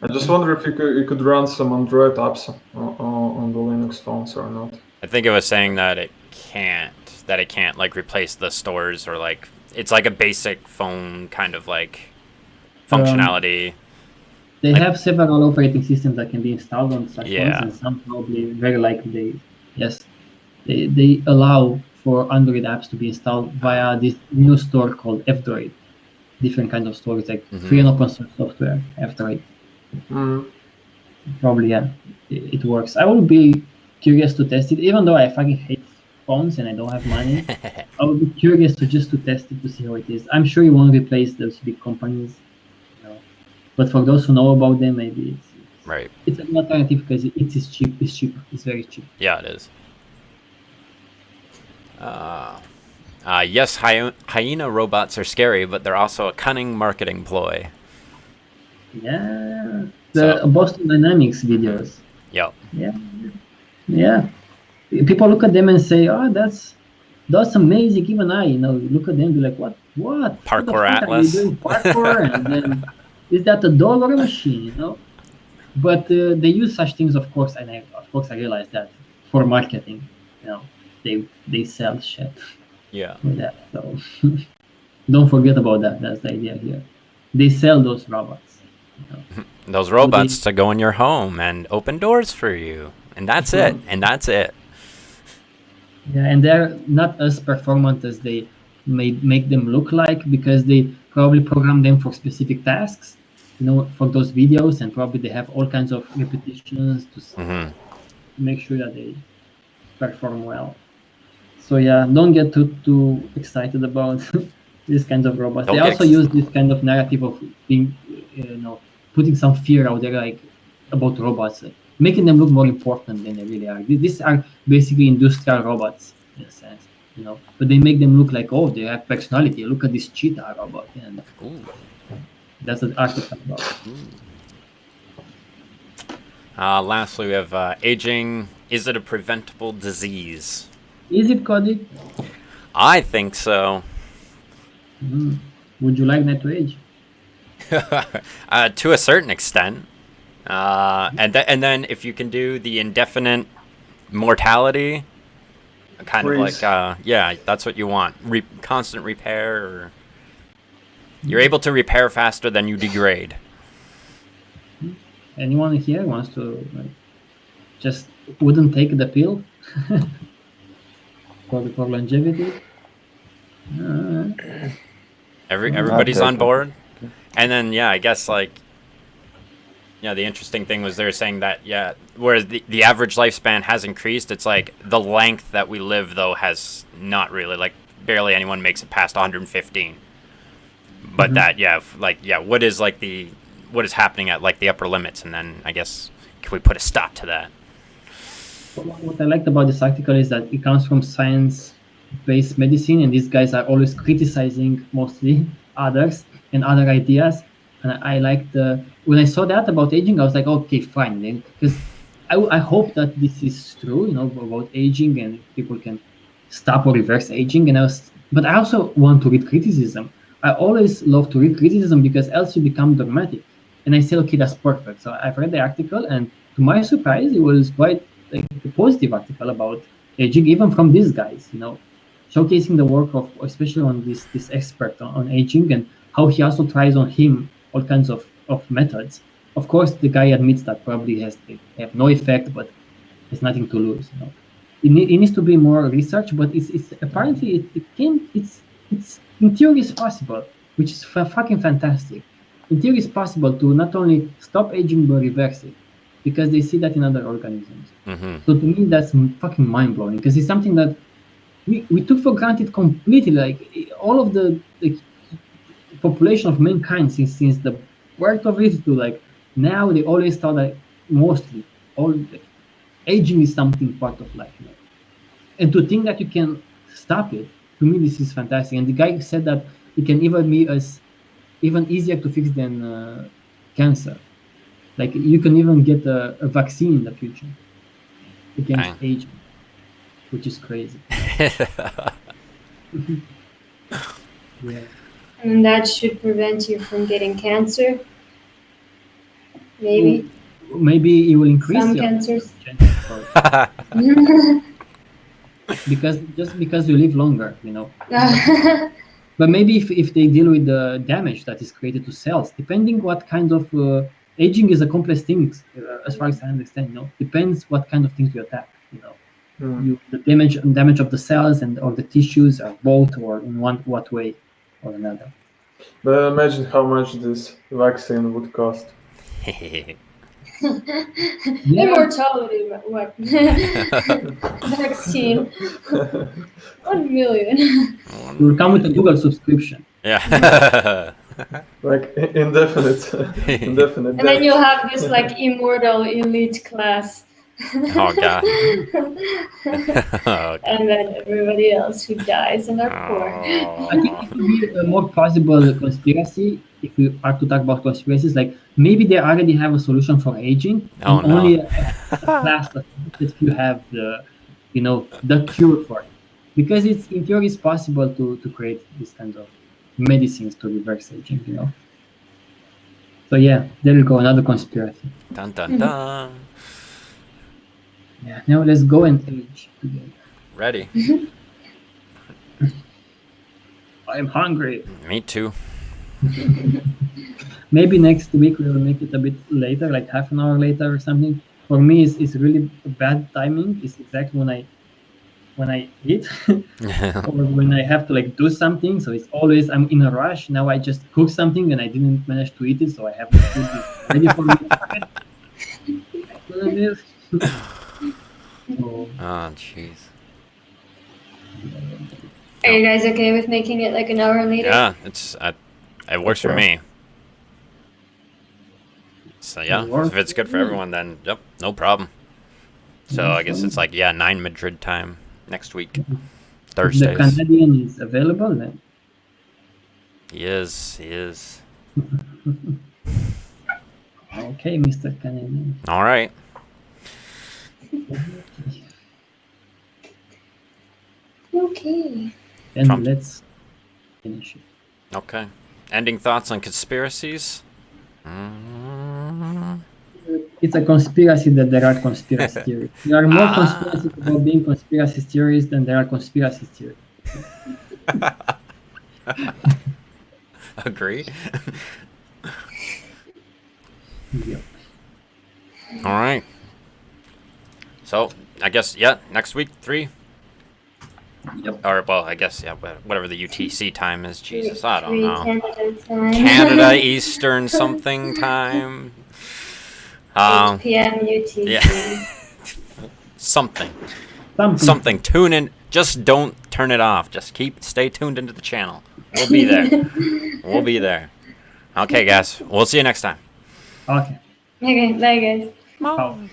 I just wonder if you could run some Android apps on the Linux phones or not. I think it was saying that it can't like replace the stores, or like it's like a basic phone kind of like functionality. They have several operating systems that can be installed on such Yeah. phones, and some probably very likely they allow for Android apps to be installed via this new store called F-Droid. Different kind of stores like free and open source software, F-Droid. Probably, yeah, it works. I will be curious to test it, even though I fucking hate phones and I don't have money. I would be curious to test it to see how it is. I'm sure it won't replace those big companies, but for those who know about them, maybe it's an alternative because it is cheap. It's cheap. It's very cheap. Yeah, it is. Yes, hyena robots are scary, but they're also a cunning marketing ploy. Yeah, the Boston Dynamics videos. Yep. Yeah. People look at them and say, "Oh, that's amazing." Even I, look at them and be like, "What? Parkour what the fuck Atlas." Are you doing parkour?" And then, is that a dog or a machine? But they use such things, of course, and of course I realize that for marketing. They sell shit. Yeah. With that, so don't forget about that. That's the idea here. They sell those robots. Those robots to go in your home and open doors for you, and that's it. And that's it. Yeah, and they're not as performant as they may make them look like, because they probably program them for specific tasks, for those videos, and probably they have all kinds of repetitions to make sure that they perform well. So yeah, don't get too excited about these kinds of robots. They also use this kind of narrative of being, putting some fear out there, like about robots, making them look more important than they really are. These are basically industrial robots in a sense, but they make them look like, oh, they have personality. Look at this cheetah robot, and that's an article about. Lastly, we have aging. Is it a preventable disease? Is it, Cody? I think so. Would you like that to age? To a certain extent. And then if you can do the indefinite mortality, kind of like, that's what you want. Constant repair, or you're able to repair faster than you degrade. Anyone here wants to just wouldn't take the pill for longevity? Everybody's on board. And then, I guess, the interesting thing was they're saying that, whereas the average lifespan has increased, it's like the length that we live, though, has not really, barely anyone makes it past 115. But what is, what is happening at, the upper limits? And then, I guess, can we put a stop to that? What I liked about this article is that it comes from science-based medicine, and these guys are always criticizing mostly others and other ideas. And I liked when I saw that about aging, I was like, okay, fine, then, because I hope that this is true, about aging, and people can stop or reverse aging. But I also want to read criticism. I always love to read criticism, because else you become dogmatic. And I say, okay, that's perfect. So I've read the article, and to my surprise, it was quite a positive article about aging, even from these guys, showcasing the work of, especially on this expert on aging, and how he also tries on him all kinds of methods. Of course, the guy admits that probably they have no effect, but there's nothing to lose. It needs to be more research, but it's apparently it's in theory is possible, which is fucking fantastic. in theory, it's possible to not only stop aging but reverse it, because they see that in other organisms. So to me, that's fucking mind blowing, because it's something that we took for granted completely. Like all of the population of mankind since the birth of it to like now, they always thought that mostly all aging is something part of life. And to think that you can stop it, to me, this is fantastic. And the guy said that it can even be even easier to fix than cancer. Like you can even get a vaccine in the future against aging, which is crazy. Yeah. And that should prevent you from getting cancer. Maybe. Maybe it will increase Some your cancers. because you live longer, But maybe if they deal with the damage that is created to cells, depending what kind of aging is a complex thing, as far as I understand, depends what kind of things you attack, the damage of the cells and or the tissues, or both, or in what way or another. But imagine how much this vaccine would cost. Immortality vaccine. 1 million. It will come with a Google subscription. Yeah. Like indefinite. And then you'll have this like immortal elite class. Oh god. And then everybody else who dies and are poor. I think it would be a more plausible conspiracy if we are to talk about conspiracies. Like maybe they already have a solution for aging, and only a class that you have the cure for it. Because it's in theory it's possible to create this kind of medicines to reverse aging. So yeah, there you go, another conspiracy. Dun dun dun. Yeah, now let's go and age together. Ready. I'm hungry. Me too. Maybe next week we will make it a bit later, like half an hour later or something. For me, it's really bad timing. It's exactly when I eat or when I have to like do something. So it's always I'm in a rush. Now I just cook something and I didn't manage to eat it, so I have the food ready for me. Oh jeez. Are you guys okay with making it like an hour later? Yeah, it works for me. So yeah, if it's good for everyone, then yep, no problem. So I guess it's like 9 Madrid time next week, Thursdays. The Canadian is available then. He is. Okay, Mr. Canadian. All right. Okay. Then Trump. Let's finish it. Okay. Ending thoughts on conspiracies? It's a conspiracy that there are conspiracy theories. There are more conspiracies about being conspiracy theories than there are conspiracy theories. Agree. Yep. All right. So I guess next week 3. Yep. Or well, I guess whatever the UTC time is. Jesus, I don't know. Canada time. Canada Eastern something time. 8 p.m. UTC. Yeah. Something. Tune in. Just don't turn it off. Just stay tuned into the channel. We'll be there. Okay, guys. We'll see you next time. Okay. Okay, bye guys. Bye.